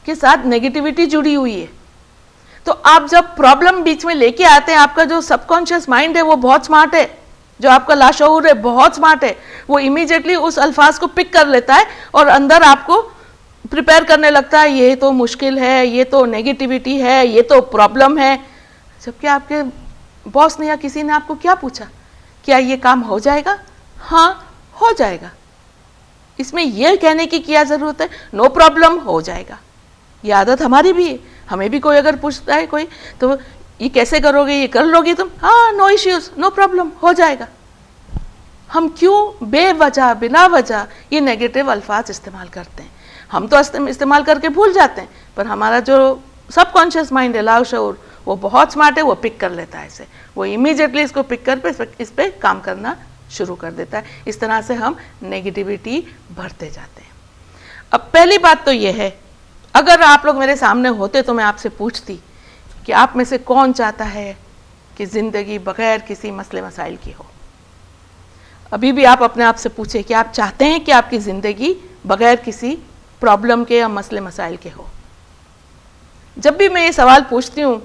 के साथ नेगेटिविटी जुड़ी हुई है। तो आप जब प्रॉब्लम बीच में लेके आते हैं, आपका जो सबकॉन्शियस माइंड है वो बहुत स्मार्ट है, जो आपका लाशऊर है बहुत स्मार्ट है, वो इमीडिएटली उस अल्फाज को पिक कर लेता है और अंदर आपको प्रिपेयर करने लगता है, ये तो मुश्किल है, ये तो नेगेटिविटी है, ये तो प्रॉब्लम है। जबकि आपके बॉस ने या किसी ने आपको क्या पूछा, क्या ये काम हो जाएगा? हाँ हो जाएगा। इसमें यह कहने की क्या ज़रूरत है, नो प्रॉब्लम, हो जाएगा। ये आदत हमारी भी है। हमें भी कोई अगर पूछता है कोई, तो ये कैसे करोगे, ये कर लोगी तुम? हाँ नो इश्यूज, नो प्रॉब्लम, हो जाएगा। हम क्यों बेवजह, बिना वजह ये नेगेटिव अल्फाज इस्तेमाल करते हैं? हम तो इस्तेमाल करके भूल जाते हैं, पर हमारा जो सबकॉन्शियस माइंड है, लाशऊर, वो बहुत स्मार्ट है, वो पिक कर लेता है इसे, वो इमीडिएटली इसको पिक कर इस पर काम करना शुरू कर देता है। इस तरह से हम नेगेटिविटी भरते जाते हैं। अब पहली बात तो ये है, अगर आप लोग मेरे सामने होते तो मैं आपसे पूछती कि आप में से कौन चाहता है कि ज़िंदगी बगैर किसी मसले मसाइल की हो? अभी भी आप अपने आप से पूछे कि आप चाहते हैं कि आपकी ज़िंदगी बगैर किसी प्रॉब्लम के या मसले मसाइल के हो? जब भी मैं ये सवाल पूछती हूँ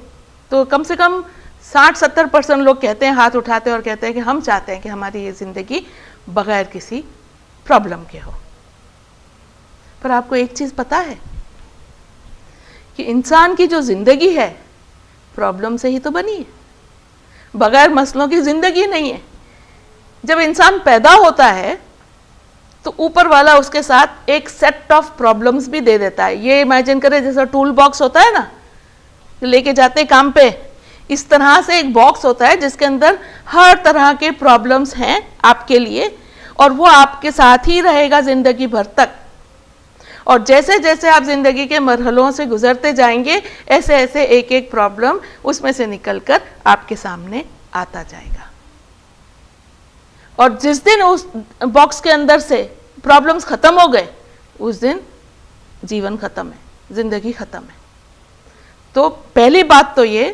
तो कम से कम 60-70% लोग कहते हैं, हाथ उठाते हैं और कहते हैं कि हम चाहते हैं कि हमारी ये ज़िंदगी बगैर किसी प्रॉब्लम के हो। पर आपको एक चीज़ पता है कि इंसान की जो ज़िंदगी है प्रॉब्लम से ही तो बनी है, बगैर मसलों की ज़िंदगी नहीं है। जब इंसान पैदा होता है तो ऊपर वाला उसके साथ एक सेट ऑफ प्रॉब्लम्स भी दे देता है। ये इमेजिन करें जैसा टूल बॉक्स होता है ना, लेके जाते हैं काम पे, इस तरह से एक बॉक्स होता है जिसके अंदर हर तरह के प्रॉब्लम्स हैं आपके लिए, और वो आपके साथ ही रहेगा ज़िंदगी भर तक। और जैसे जैसे आप ज़िंदगी के मरहलों से गुजरते जाएंगे, ऐसे ऐसे एक एक प्रॉब्लम उसमें से निकलकर आपके सामने आता जाएगा। और जिस दिन उस बॉक्स के अंदर से प्रॉब्लम्स ख़त्म हो गए, उस दिन जीवन ख़त्म है, ज़िंदगी ख़त्म है। तो पहली बात तो ये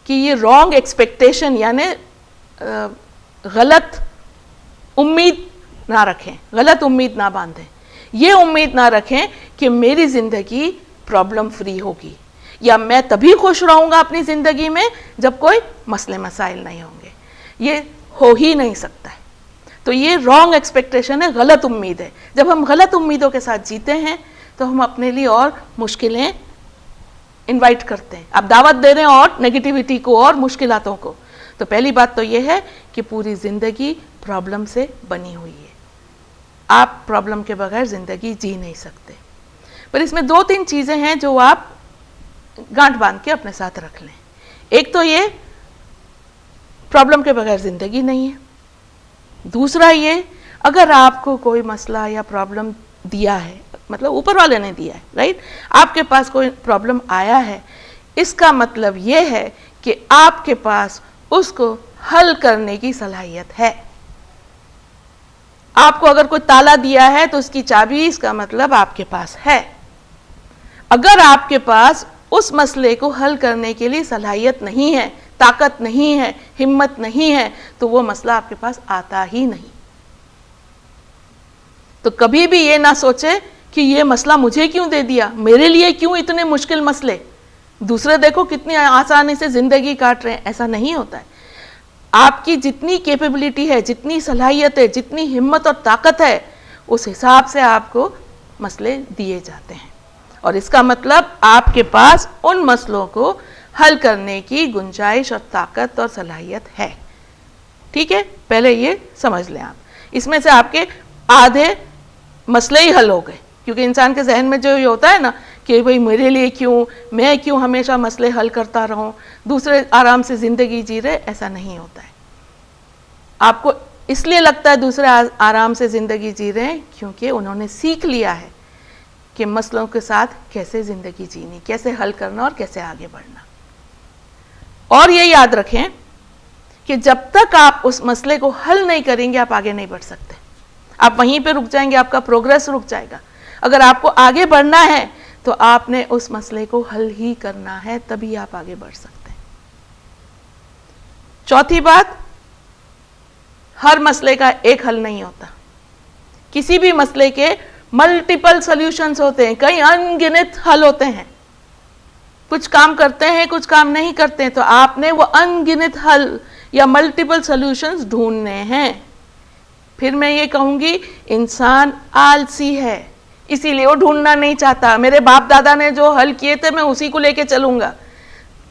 कि ये रॉन्ग एक्सपेक्टेशन यानी गलत उम्मीद ना रखें, गलत उम्मीद ना बांधें। ये उम्मीद ना रखें कि मेरी ज़िंदगी प्रॉब्लम फ्री होगी या मैं तभी खुश रहूँगा अपनी ज़िंदगी में जब कोई मसले मसाइल नहीं होंगे। ये हो ही नहीं सकता है। तो ये रॉन्ग एक्सपेक्टेशन है, गलत उम्मीद है। जब हम गलत उम्मीदों के साथ जीते हैं तो हम अपने लिए और मुश्किलें इनवाइट करते हैं, आप दावत दे रहे हैं और नेगेटिविटी को और मुश्किलातों को। तो पहली बात तो ये है कि पूरी ज़िंदगी प्रॉब्लम से बनी हुई है, आप प्रॉब्लम के बगैर ज़िंदगी जी नहीं सकते। पर इसमें 2-3 चीज़ें हैं जो आप गांठ बांध के अपने साथ रख लें। एक तो ये प्रॉब्लम के बगैर ज़िंदगी नहीं है। दूसरा ये, अगर आपको कोई मसला या प्रॉब्लम दिया है, मतलब ऊपर वाले ने दिया है, राइट, आपके पास कोई प्रॉब्लम आया है, इसका मतलब ये है कि आपके पास उसको हल करने की सलाहियत है। आपको अगर कोई ताला दिया है तो उसकी चाबी, इसका मतलब आपके पास है। अगर आपके पास उस मसले को हल करने के लिए सलाहियत नहीं है, ताकत नहीं है, हिम्मत नहीं है, तो वो मसला आपके पास आता ही नहीं। तो कभी भी ये ना सोचे कि ये मसला मुझे क्यों दे दिया, मेरे लिए क्यों इतने मुश्किल मसले, दूसरे देखो कितनी आसानी से जिंदगी काट रहे हैं। ऐसा नहीं होता है। आपकी जितनी कैपेबिलिटी है, जितनी सलाहियत है, जितनी हिम्मत और ताकत है, उस हिसाब से आपको मसले दिए जाते हैं। और इसका मतलब आपके पास उन मसलों को हल करने की गुंजाइश और ताकत और सलाहियत है। ठीक है, पहले ये समझ लें आप। इसमें से आपके आधे मसले ही हल हो गए, क्योंकि इंसान के जहन में जो ये होता है ना कि भाई मेरे लिए क्यों, मैं क्यों हमेशा मसले हल करता रहूं, दूसरे आराम से ज़िंदगी जी रहे, ऐसा नहीं होता है। आपको इसलिए लगता है दूसरे आराम से ज़िंदगी जी रहे हैं क्योंकि उन्होंने सीख लिया है कि मसलों के साथ कैसे ज़िंदगी जीनी, कैसे हल करना और कैसे आगे बढ़ना। और ये याद रखें कि जब तक आप उस मसले को हल नहीं करेंगे, आप आगे नहीं बढ़ सकते। आप वहीं पे रुक जाएंगे, आपका प्रोग्रेस रुक जाएगा। अगर आपको आगे बढ़ना है तो आपने उस मसले को हल ही करना है, तभी आप आगे बढ़ सकते हैं। चौथी बात, हर मसले का एक हल नहीं होता। किसी भी मसले के मल्टीपल सॉल्यूशंस होते हैं, कई अनगिनत हल होते हैं। कुछ काम करते हैं, कुछ काम नहीं करते हैं, तो आपने वो अनगिनत हल या मल्टीपल सॉल्यूशंस ढूंढने हैं। फिर मैं ये कहूंगी, इंसान आलसी है, इसीलिए वो ढूंढना नहीं चाहता। मेरे बाप दादा ने जो हल किए थे मैं उसी को लेके चलूंगा।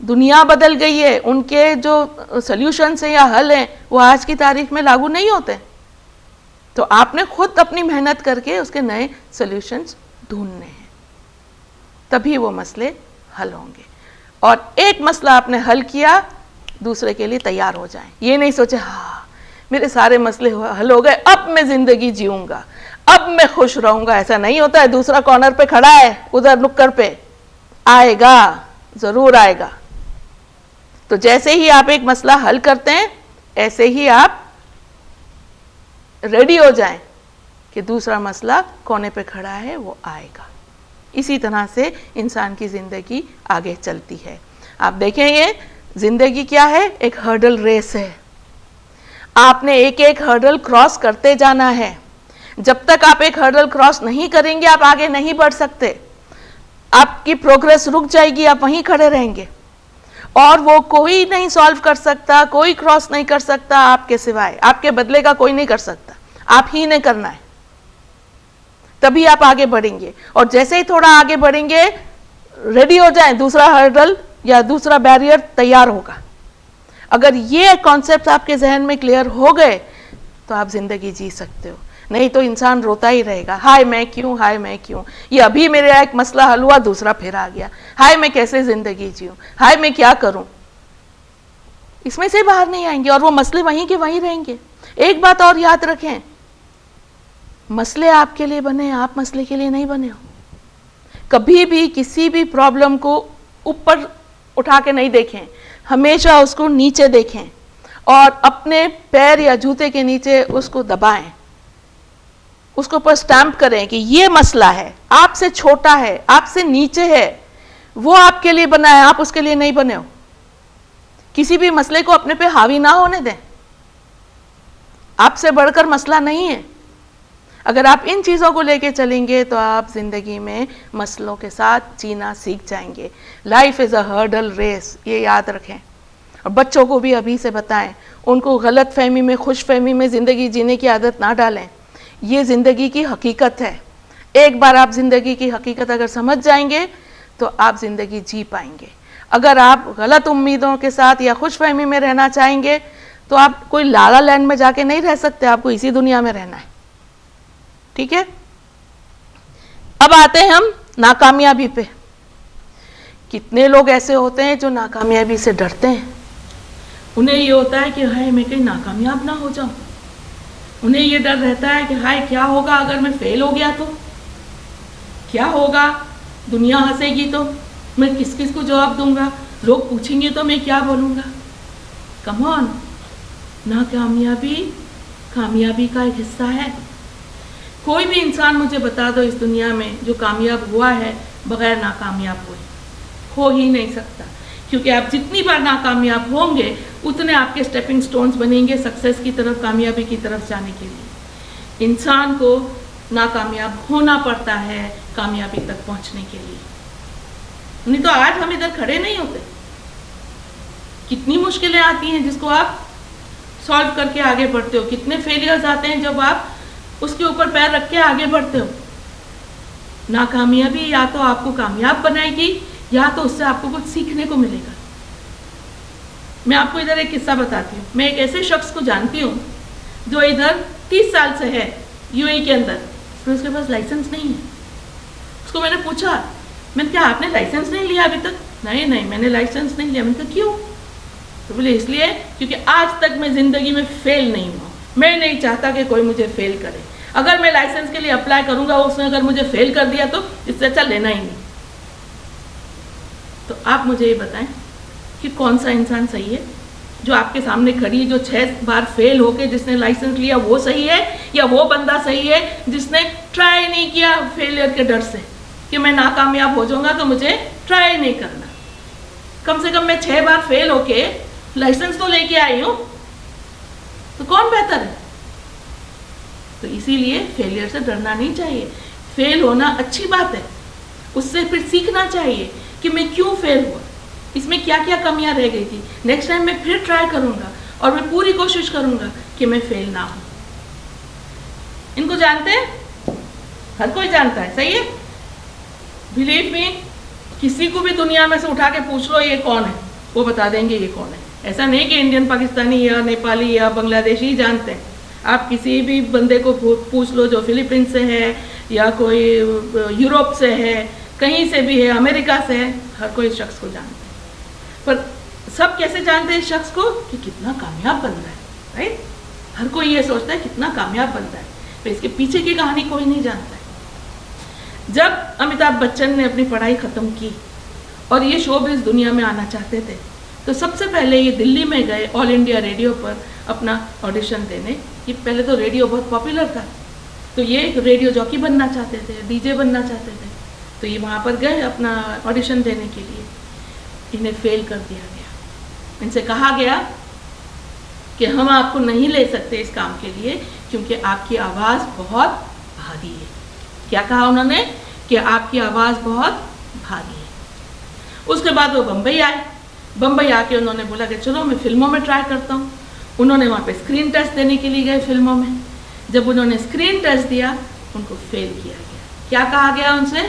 दुनिया बदल गई है, उनके जो सॉल्यूशंस हैं या हल हैं वो आज की तारीख में लागू नहीं होते। तो आपने खुद अपनी मेहनत करके उसके नए सॉल्यूशंस ढूंढने हैं, तभी वो मसले हल होंगे। और एक मसला आपने हल किया, दूसरे के लिए तैयार हो जाएं। ये नहीं सोचे हाँ मेरे सारे मसले हल हो गए, अब मैं जिंदगी जीऊंगा, अब मैं खुश रहूंगा। ऐसा नहीं होता है। दूसरा कॉर्नर पे खड़ा है, उधर नुक्कड़ पे, आएगा, जरूर आएगा। तो जैसे ही आप एक मसला हल करते हैं, ऐसे ही आप रेडी हो जाएं कि दूसरा मसला कोने पे खड़ा है, वो आएगा। इसी तरह से इंसान की जिंदगी आगे चलती है। आप देखें, ये जिंदगी क्या है, एक हर्डल रेस है। आपने एक एक हर्डल क्रॉस करते जाना है। जब तक आप एक हर्डल क्रॉस नहीं करेंगे, आप आगे नहीं बढ़ सकते। आपकी प्रोग्रेस रुक जाएगी, आप वहीं खड़े रहेंगे। और वो कोई नहीं सॉल्व कर सकता, कोई क्रॉस नहीं कर सकता आपके सिवाय, आपके बदले का कोई नहीं कर सकता। आप ही ने करना है, तभी आप आगे बढ़ेंगे। और जैसे ही थोड़ा आगे बढ़ेंगे, रेडी हो जाएं, दूसरा हर्डल या दूसरा बैरियर तैयार होगा। अगर ये कॉन्सेप्ट आपके जहन में क्लियर हो गए तो आप जिंदगी जी सकते हो। नहीं तो इंसान रोता ही रहेगा, हाय मैं क्यों, हाय मैं क्यों, ये अभी मेरा एक मसला हल हुआ, दूसरा फिर आ गया, हाय मैं कैसे जिंदगी जीऊं, हाय मैं क्या करूं। इसमें से बाहर नहीं आएंगे और वो मसले वहीं के वहीं रहेंगे। एक बात और याद रखें, मसले आपके लिए बने, आप मसले के लिए नहीं बने हो। कभी भी किसी भी प्रॉब्लम को ऊपर उठा के नहीं देखें, हमेशा उसको नीचे देखें और अपने पैर या जूते के नीचे उसको दबाएं, उसको पर स्टैंप करें कि ये मसला है, आपसे छोटा है, आपसे नीचे है, वो आपके लिए बना है, आप उसके लिए नहीं बने हो। किसी भी मसले को अपने पे हावी ना होने दें। आपसे बढ़कर मसला नहीं है। अगर आप इन चीज़ों को लेके चलेंगे तो आप जिंदगी में मसलों के साथ जीना सीख जाएंगे। Life is a hurdle race, ये याद रखें। और बच्चों को भी अभी से बताएं, उनको गलत फहमी में, खुश फहमी में ज़िंदगी जीने की आदत ना डालें। ये ज़िंदगी की हकीकत है। एक बार आप ज़िंदगी की हकीकत अगर समझ जाएंगे तो आप ज़िंदगी जी पाएंगे। अगर आप गलत उम्मीदों के साथ या खुश फहमी में रहना चाहेंगे तो आप कोई लाला लैंड में जाके नहीं रह सकते, आपको इसी दुनिया में रहना है। ठीक है, अब आते हैं हम नाकामयाबी पे। कितने लोग ऐसे होते हैं जो नाकामयाबी से डरते हैं, उन्हें ये होता है कि हाय मैं कहीं नाकामयाब ना हो जाऊं। उन्हें ये डर रहता है कि हाय क्या होगा अगर मैं फेल हो गया तो, क्या होगा, दुनिया हंसेगी तो, मैं किस किस को जवाब दूंगा, लोग पूछेंगे तो मैं क्या बोलूँगा। कम ऑन, नाकामयाबी कामयाबी का एक हिस्सा है। कोई भी इंसान मुझे बता दो इस दुनिया में जो कामयाब हुआ है बगैर नाकामयाब हुए, हो ही नहीं सकता। क्योंकि आप जितनी बार नाकामयाब होंगे उतने आपके स्टेपिंग स्टोन्स बनेंगे सक्सेस की तरफ, कामयाबी की तरफ जाने के लिए। इंसान को नाकामयाब होना पड़ता है कामयाबी तक पहुंचने के लिए, नहीं तो आज हम इधर खड़े नहीं होते। कितनी मुश्किलें आती हैं जिसको आप सॉल्व करके आगे बढ़ते हो, कितने फेलियर्स आते हैं जब आप उसके ऊपर पैर रख के आगे बढ़ते हो। नाकामयाबी या तो आपको कामयाब बनाएगी या तो उससे आपको कुछ सीखने को मिलेगा। मैं आपको इधर एक किस्सा बताती हूँ। मैं एक ऐसे शख्स को जानती हूँ जो इधर 30 साल से है यूएई के अंदर, फिर उसके पास लाइसेंस नहीं है। उसको मैंने पूछा, मैंने क्या आपने लाइसेंस नहीं लिया अभी तक? नहीं मैंने लाइसेंस नहीं लिया। मैंने कहा क्यों? तो बोले इसलिए क्योंकि आज तक मैं ज़िंदगी में फेल नहीं हुआ, मैं नहीं चाहता कि कोई मुझे फेल करे। अगर मैं लाइसेंस के लिए अप्लाई करूंगा उसने अगर मुझे फेल कर दिया तो इससे अच्छा लेना ही नहीं। तो आप मुझे ये बताएं कि कौन सा इंसान सही है? जो आपके सामने खड़ी है, जो 6 बार फेल होके जिसने लाइसेंस लिया, वो सही है या वो बंदा सही है जिसने ट्राई नहीं किया फेलियर के डर से कि मैं नाकामयाब हो जाऊंगा तो मुझे ट्राई नहीं करना। कम से कम मैं 6 बार फेल होके लाइसेंस तो लेके आई हूँ, तो कौन बेहतर है? तो इसीलिए फेलियर से डरना नहीं चाहिए। फेल होना अच्छी बात है, उससे फिर सीखना चाहिए कि मैं क्यों फेल हुआ, इसमें क्या क्या कमियां रह गई थी। नेक्स्ट टाइम मैं फिर ट्राई करूंगा और मैं पूरी कोशिश करूंगा कि मैं फेल ना हूं। इनको जानते हैं? हर कोई जानता है, सही है? बिलीव मी, किसी को भी दुनिया में से उठा के पूछ लो ये कौन है, वो बता देंगे ये कौन है। ऐसा नहीं कि इंडियन, पाकिस्तानी या नेपाली या बांग्लादेशी जानते हैं। आप किसी भी बंदे को पूछ लो जो फिलीपींस से है या कोई यूरोप से है, कहीं से भी है, अमेरिका से है, हर कोई इस शख्स को जानते हैं। पर सब कैसे जानते हैं इस शख्स को? कि कितना कामयाब बन रहा है, राइट? हर कोई ये सोचता है कितना कामयाब बन रहा है, पर इसके पीछे की कहानी कोई नहीं जानता है। जब अमिताभ बच्चन ने अपनी पढ़ाई ख़त्म की और ये शोबिज़ दुनिया में आना चाहते थे, तो सबसे पहले ये दिल्ली में गए ऑल इंडिया रेडियो पर अपना ऑडिशन देने। ये पहले तो रेडियो बहुत पॉपुलर था, तो ये रेडियो जॉकी बनना चाहते थे, डीजे बनना चाहते थे। तो ये वहाँ पर गए अपना ऑडिशन देने के लिए। इन्हें फेल कर दिया गया। इनसे कहा गया कि हम आपको नहीं ले सकते इस काम के लिए क्योंकि आपकी आवाज़ बहुत भारी है। क्या कहा उन्होंने? कि आपकी आवाज़ बहुत भारी है। उसके बाद वो बम्बई आए। बम्बई आके उन्होंने बोला कि चलो मैं फिल्मों में ट्राई करता हूँ। उन्होंने वहाँ पे स्क्रीन टेस्ट देने के लिए गए फिल्मों में। जब उन्होंने स्क्रीन टेस्ट दिया उनको फेल किया गया। क्या कहा गया उनसे?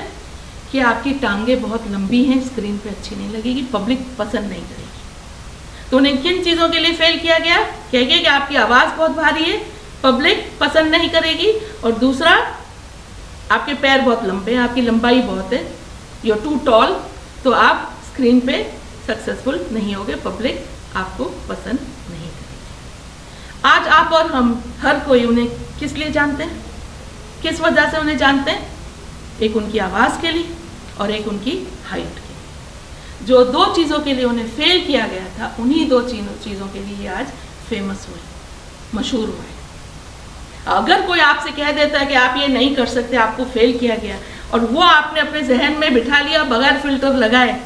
कि आपकी टांगें बहुत लंबी हैं, स्क्रीन पे अच्छी नहीं लगेगी, पब्लिक पसंद नहीं करेगी। तो उन्हें किन चीज़ों के लिए फेल किया गया? कह गया कि आपकी आवाज़ बहुत भारी है, पब्लिक पसंद नहीं करेगी, और दूसरा आपके पैर बहुत लंबे हैं, आपकी लंबाई बहुत है, यू टू टॉल, तो आप स्क्रीन पे सक्सेसफुल नहीं होगे, पब्लिक आपको पसंद नहीं करेगी। आज आप और हम हर कोई उन्हें किस लिए जानते हैं? किस वजह से उन्हें जानते हैं? एक उनकी आवाज़ के लिए और एक उनकी हाइट के लिए। जो 2 चीज़ों के लिए उन्हें फेल किया गया था, उन्हीं 2 चीज़ों के लिए आज फेमस हुए, मशहूर हुए। अगर कोई आपसे कह देता है कि आप ये नहीं कर सकते, आपको फेल किया गया, और वो आपने अपने जहन में बिठा लिया बगैर फिल्टर लगाए,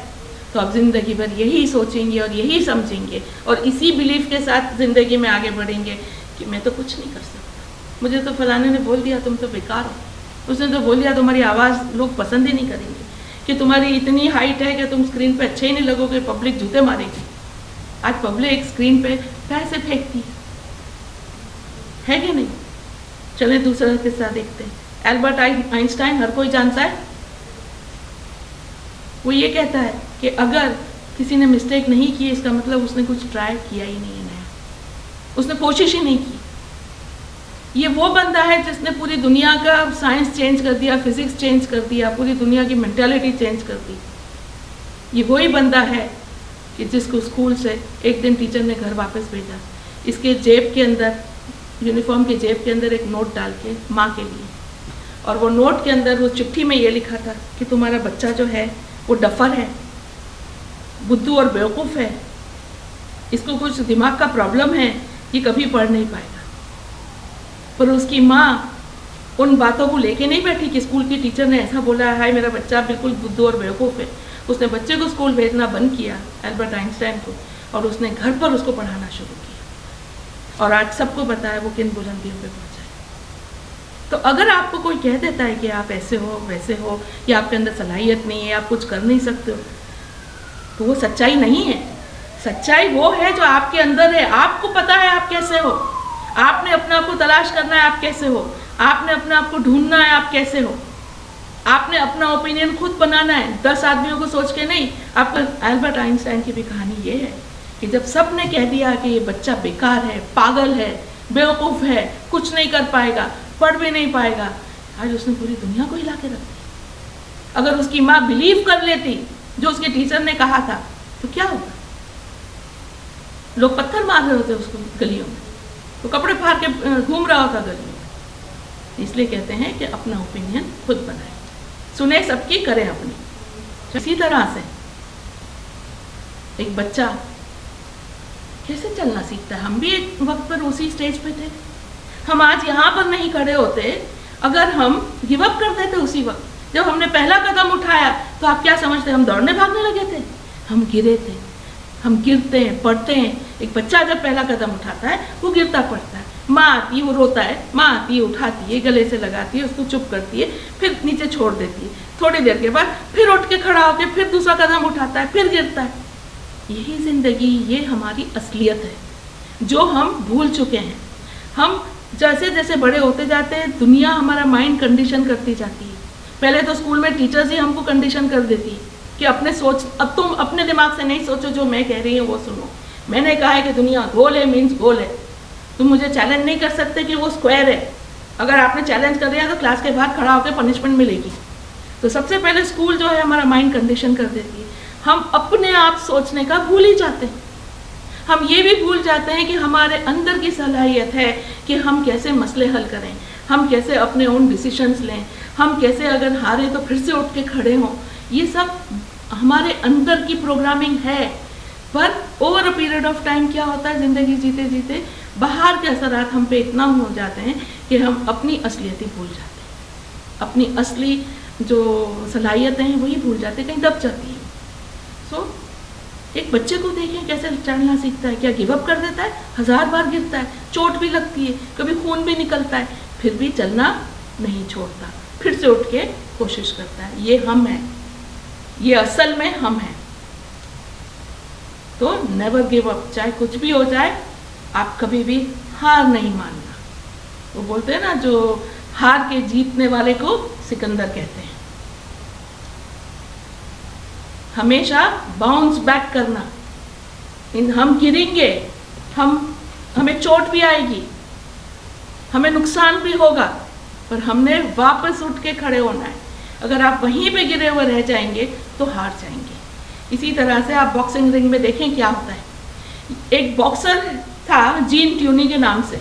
तो आप ज़िंदगी भर यही सोचेंगे और यही समझेंगे और इसी बिलीफ के साथ ज़िंदगी में आगे बढ़ेंगे कि मैं तो कुछ नहीं कर सकता, मुझे तो फलाने ने बोल दिया तुम तो बेकार हो, उसने तो बोल दिया तुम्हारी आवाज़ लोग पसंद ही नहीं करेंगे, कि तुम्हारी इतनी हाइट है कि तुम स्क्रीन पे अच्छे ही नहीं लगोगे, पब्लिक जूते मारेगी। आज पब्लिक स्क्रीन पे पैसे फेंकती है कि नहीं? चले दूसरा किस्सा देखते हैं। एल्बर्ट आइंस्टाइन हर कोई जानता है। वो ये कहता है कि अगर किसी ने मिस्टेक नहीं की इसका मतलब उसने कुछ ट्राई किया ही नहीं है नया, उसने कोशिश ही नहीं की। ये वो बंदा है जिसने पूरी दुनिया का साइंस चेंज कर दिया, फिजिक्स चेंज कर दिया, पूरी दुनिया की मेंटालिटी चेंज कर दी। ये वही बंदा है कि जिसको स्कूल से एक दिन टीचर ने घर वापस भेजा, इसके जेब के अंदर, यूनिफॉर्म के जेब के अंदर एक नोट डाल के माँ के लिए, और वो नोट के अंदर वो चिट्ठी में ये लिखा था कि तुम्हारा बच्चा जो है वो डफर है, बुद्धू और बेवकूफ़ है, इसको कुछ दिमाग का प्रॉब्लम है, ये कभी पढ़ नहीं पाएगा। पर उसकी माँ उन बातों को लेके नहीं बैठी कि स्कूल की टीचर ने ऐसा बोला है, मेरा बच्चा बिल्कुल बुद्धू और बेवकूफ़ है। उसने बच्चे को स्कूल भेजना बंद किया, एल्बर्ट आइंस्टाइन को, और उसने घर पर उसको पढ़ाना शुरू किया, और आज सबको पता है वो किन बुलंदियों पे पहुंचा है। तो अगर आपको कोई कह देता है कि आप ऐसे हो वैसे हो, या आपके अंदर सलाहियत नहीं है, आप कुछ कर नहीं सकते हो, तो वो सच्चाई नहीं है। सच्चाई वो है जो आपके अंदर है। आपको पता है आप कैसे हो, आपने अपने आप को तलाश करना है आप कैसे हो, आपने अपने आप को ढूंढना है आप कैसे हो, आपने अपना ओपिनियन खुद बनाना है, 10 आदमियों को सोच के नहीं। आपका एल्बर्ट आइंस्टाइन की भी कहानी ये है कि जब सब ने कह दिया कि ये बच्चा बेकार है, पागल है, बेवकूफ़ है, कुछ नहीं कर पाएगा, पढ़ भी नहीं पाएगा, आज उसने पूरी दुनिया को हिला के रख दिया। अगर उसकी माँ बिलीव कर लेती जो उसके टीचर ने कहा था, तो क्या होगा? लोग पत्थर मार रहे होते उसको गलियों में, तो कपड़े फाड़ के घूम रहा होता गलियों में। इसलिए कहते हैं कि अपना ओपिनियन खुद बनाए, सुने सबकी, करें अपनी। इसी तरह से एक बच्चा कैसे चलना सीखता है। हम भी एक वक्त पर उसी स्टेज पे थे। हम आज यहाँ पर नहीं खड़े होते अगर हम गिव अप कर देते उसी वक्त। जब हमने पहला कदम उठाया तो आप क्या समझते, हम दौड़ने भागने लगे थे? हम गिरे थे। हम गिरते हैं, पढ़ते हैं। एक बच्चा जब पहला कदम उठाता है वो गिरता पड़ता है, माँ आती है, वो रोता है, माँ आती है, उठाती है, गले से लगाती है, उसको चुप करती है, फिर नीचे छोड़ देती है। थोड़ी देर के बाद फिर उठ के खड़ा होकर फिर दूसरा कदम उठाता है, फिर गिरता है। यही ज़िंदगी, ये हमारी असलियत है जो हम भूल चुके हैं। हम जैसे जैसे बड़े होते जाते हैं, दुनिया हमारा माइंड कंडीशन करती जाती है। पहले तो स्कूल में टीचर्स ही हमको कंडीशन कर देती है कि अपने सोच, अब तुम अपने दिमाग से नहीं सोचो, जो मैं कह रही हूँ वो सुनो। मैंने कहा है कि दुनिया गोल है मीन्स गोल है, तुम मुझे चैलेंज नहीं कर सकते कि वो स्क्वायर है। अगर आपने चैलेंज कर दिया तो क्लास के बाहर खड़ा होकर पनिशमेंट मिलेगी। तो सबसे पहले स्कूल जो है हमारा माइंड कंडीशन कर देती है। हम अपने आप सोचने का भूल ही जाते हैं। हम ये भी भूल जाते हैं कि हमारे अंदर की सलाहियत है कि हम कैसे मसले हल करें, हम कैसे अपने ओन डिसीशंस लें, हम कैसे अगर हारे तो फिर से उठ के खड़े हों। ये सब हमारे अंदर की प्रोग्रामिंग है। पर over a period of time क्या होता है, ज़िंदगी जीते जीते बाहर के असरात हम पे इतना हो जाते हैं कि हम अपनी असलियत ही भूल जाते हैं। अपनी असली जो सलाहियतें हैं वही भूल जाते हैं, कहीं दब जाती हैं। सो एक बच्चे को देखें कैसे चढ़ना सीखता है। क्या गिव अप कर देता है? 1000 बार गिरता है, चोट भी लगती है, कभी खून भी निकलता है, फिर भी चलना नहीं छोड़ता, फिर से उठ के कोशिश करता है। ये हम हैं, ये असल में हम हैं। तो नेवर गिव अप, चाहे कुछ भी हो जाए आप कभी भी हार नहीं मानना। वो बोलते हैं ना, जो हार के जीतने वाले को सिकंदर कहते हैं। हमेशा बाउंस बैक करना। हम गिरेंगे, हमें चोट भी आएगी, हमें नुकसान भी होगा, पर हमने वापस उठ के खड़े होना है। अगर आप वहीं पे गिरे हुए रह जाएंगे तो हार जाएंगे। इसी तरह से आप बॉक्सिंग रिंग में देखें क्या होता है। एक बॉक्सर था जीन ट्यूनी के नाम से।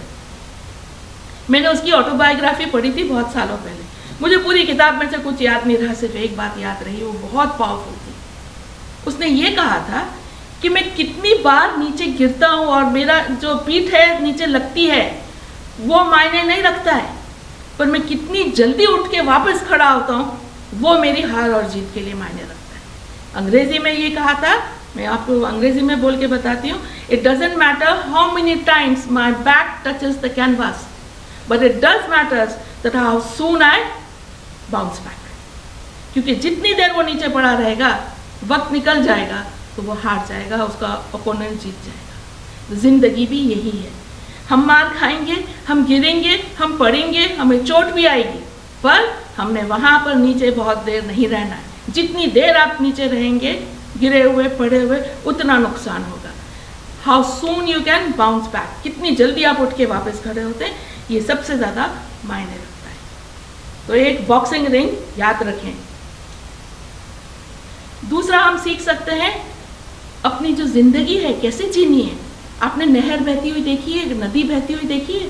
मैंने उसकी ऑटोबायोग्राफी पढ़ी थी बहुत सालों पहले। मुझे पूरी किताब में से कुछ याद नहीं रहा, सिर्फ एक बात याद रही, वो बहुत पावरफुल थी। उसने ये कहा था कि मैं कितनी बार नीचे गिरता हूँ और मेरा जो पीठ है नीचे लगती है वो मायने नहीं रखता है, पर मैं कितनी जल्दी उठ के वापस खड़ा होता हूँ वो मेरी हार और जीत के लिए मायने रखता है। अंग्रेजी में ये कहा था, मैं आपको अंग्रेजी में बोल के बताती हूँ। It doesn't matter how many times my back touches the canvas, but it does matters that how soon I bounce back. क्योंकि जितनी देर वो नीचे पड़ा रहेगा, वक्त निकल जाएगा तो वो हार जाएगा, उसका ओपोनेंट जीत जाएगा। जिंदगी भी यही है। हम मार खाएंगे, हम गिरेंगे, हम पड़ेंगे, हमें चोट भी आएगी, पर हमने वहाँ पर नीचे बहुत देर नहीं रहना है। जितनी देर आप नीचे रहेंगे गिरे हुए पड़े हुए, उतना नुकसान होगा। How soon you can bounce back, कितनी जल्दी आप उठ के वापस खड़े होते हैं, ये सबसे ज़्यादा मायने रखता है। तो एक बॉक्सिंग रिंग याद रखें। दूसरा हम सीख सकते हैं अपनी जो जिंदगी है कैसे जीनी है। आपने नहर बहती हुई देखी है, नदी बहती हुई देखी है?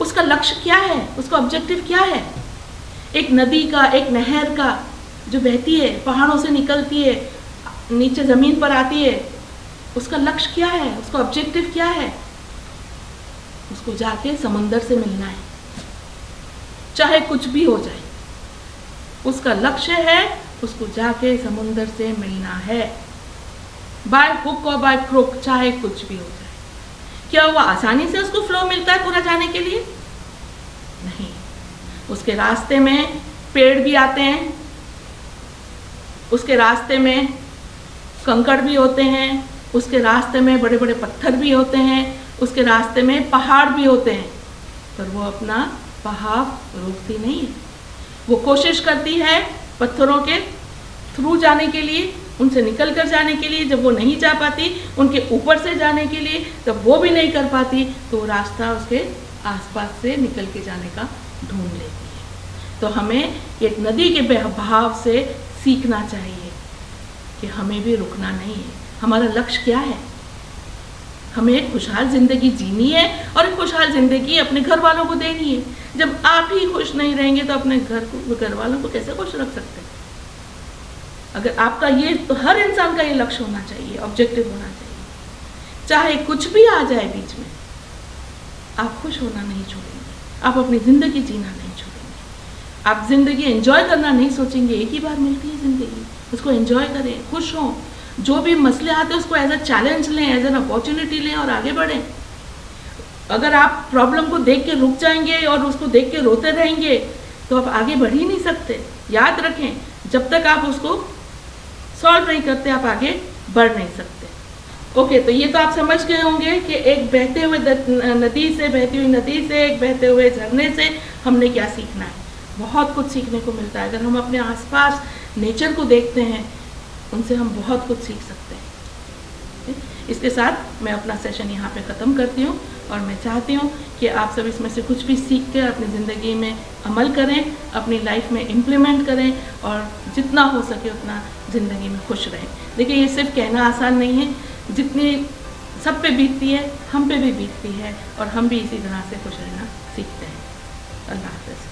उसका लक्ष्य क्या है, उसका ऑब्जेक्टिव क्या है? एक नदी का, एक नहर का जो बहती है, पहाड़ों से निकलती है, नीचे ज़मीन पर आती है, उसका लक्ष्य क्या है, उसका ऑब्जेक्टिव क्या है? उसको जाके समंदर से मिलना है, चाहे कुछ भी हो जाए। उसका लक्ष्य है उसको जाके समुंदर से मिलना है, बाय हुक और बाय क्रुक, चाहे कुछ भी हो जाए। क्या वो आसानी से उसको फ्लो मिलता है पूरा जाने के लिए? नहीं। उसके रास्ते में पेड़ भी आते हैं, उसके रास्ते में कंकड़ भी होते हैं, उसके रास्ते में बड़े बड़े पत्थर भी होते हैं, उसके रास्ते में पहाड़ भी होते हैं, पर वो अपना बहाव रोकती नहीं है। वो कोशिश करती है पत्थरों के थ्रू जाने के लिए, उनसे निकल कर जाने के लिए। जब वो नहीं जा पाती, उनके ऊपर से जाने के लिए, जब वो भी नहीं कर पाती, तो वो रास्ता उसके आसपास से निकल के जाने का ढूंढ लेती है। तो हमें एक नदी के बहाव से सीखना चाहिए कि हमें भी रुकना नहीं है। हमारा लक्ष्य क्या है? हमें एक खुशहाल ज़िंदगी जीनी है और एक खुशहाल ज़िंदगी अपने घर वालों को देनी है। जब आप ही खुश नहीं रहेंगे तो अपने घर वालों को कैसे खुश रख सकते हैं? अगर आपका ये, तो हर इंसान का ये लक्ष्य होना चाहिए, ऑब्जेक्टिव होना चाहिए। चाहे कुछ भी आ जाए बीच में, आप खुश होना नहीं छोड़ेंगे, आप अपनी ज़िंदगी जीना नहीं छोड़ेंगे, आप ज़िंदगी एंजॉय करना नहीं सोचेंगे। एक ही बार मिलती है ज़िंदगी, उसको एंजॉय करें, खुश हों। जो भी मसले आते हैं उसको एज अ चैलेंज लें, एज एन अपॉर्चुनिटी लें और आगे बढ़ें। अगर आप प्रॉब्लम को देख के रुक जाएंगे और उसको देख के रोते रहेंगे तो आप आगे बढ़ ही नहीं सकते। याद रखें, जब तक आप उसको सॉल्व नहीं करते आप आगे बढ़ नहीं सकते। ओके, तो ये तो आप समझ गए होंगे कि एक बहते हुए नदी से, बहती हुई नदी से, एक बहते हुए झरने से हमने क्या सीखना है। बहुत कुछ सीखने को मिलता है। अगर हम अपने आसपास नेचर को देखते हैं, उनसे हम बहुत कुछ सीख सकते हैं। इसके साथ मैं अपना सेशन यहाँ पे ख़त्म करती हूँ और मैं चाहती हूँ कि आप सब इसमें से कुछ भी सीख कर अपनी ज़िंदगी में अमल करें, अपनी लाइफ में इम्प्लीमेंट करें और जितना हो सके उतना ज़िंदगी में खुश रहें। देखिए, ये सिर्फ कहना आसान नहीं है, जितनी सब पे बीतती है हम पे भी बीतती है और हम भी इसी तरह से खुश रहना सीखते हैं। अल्लाह हाफ़िज़।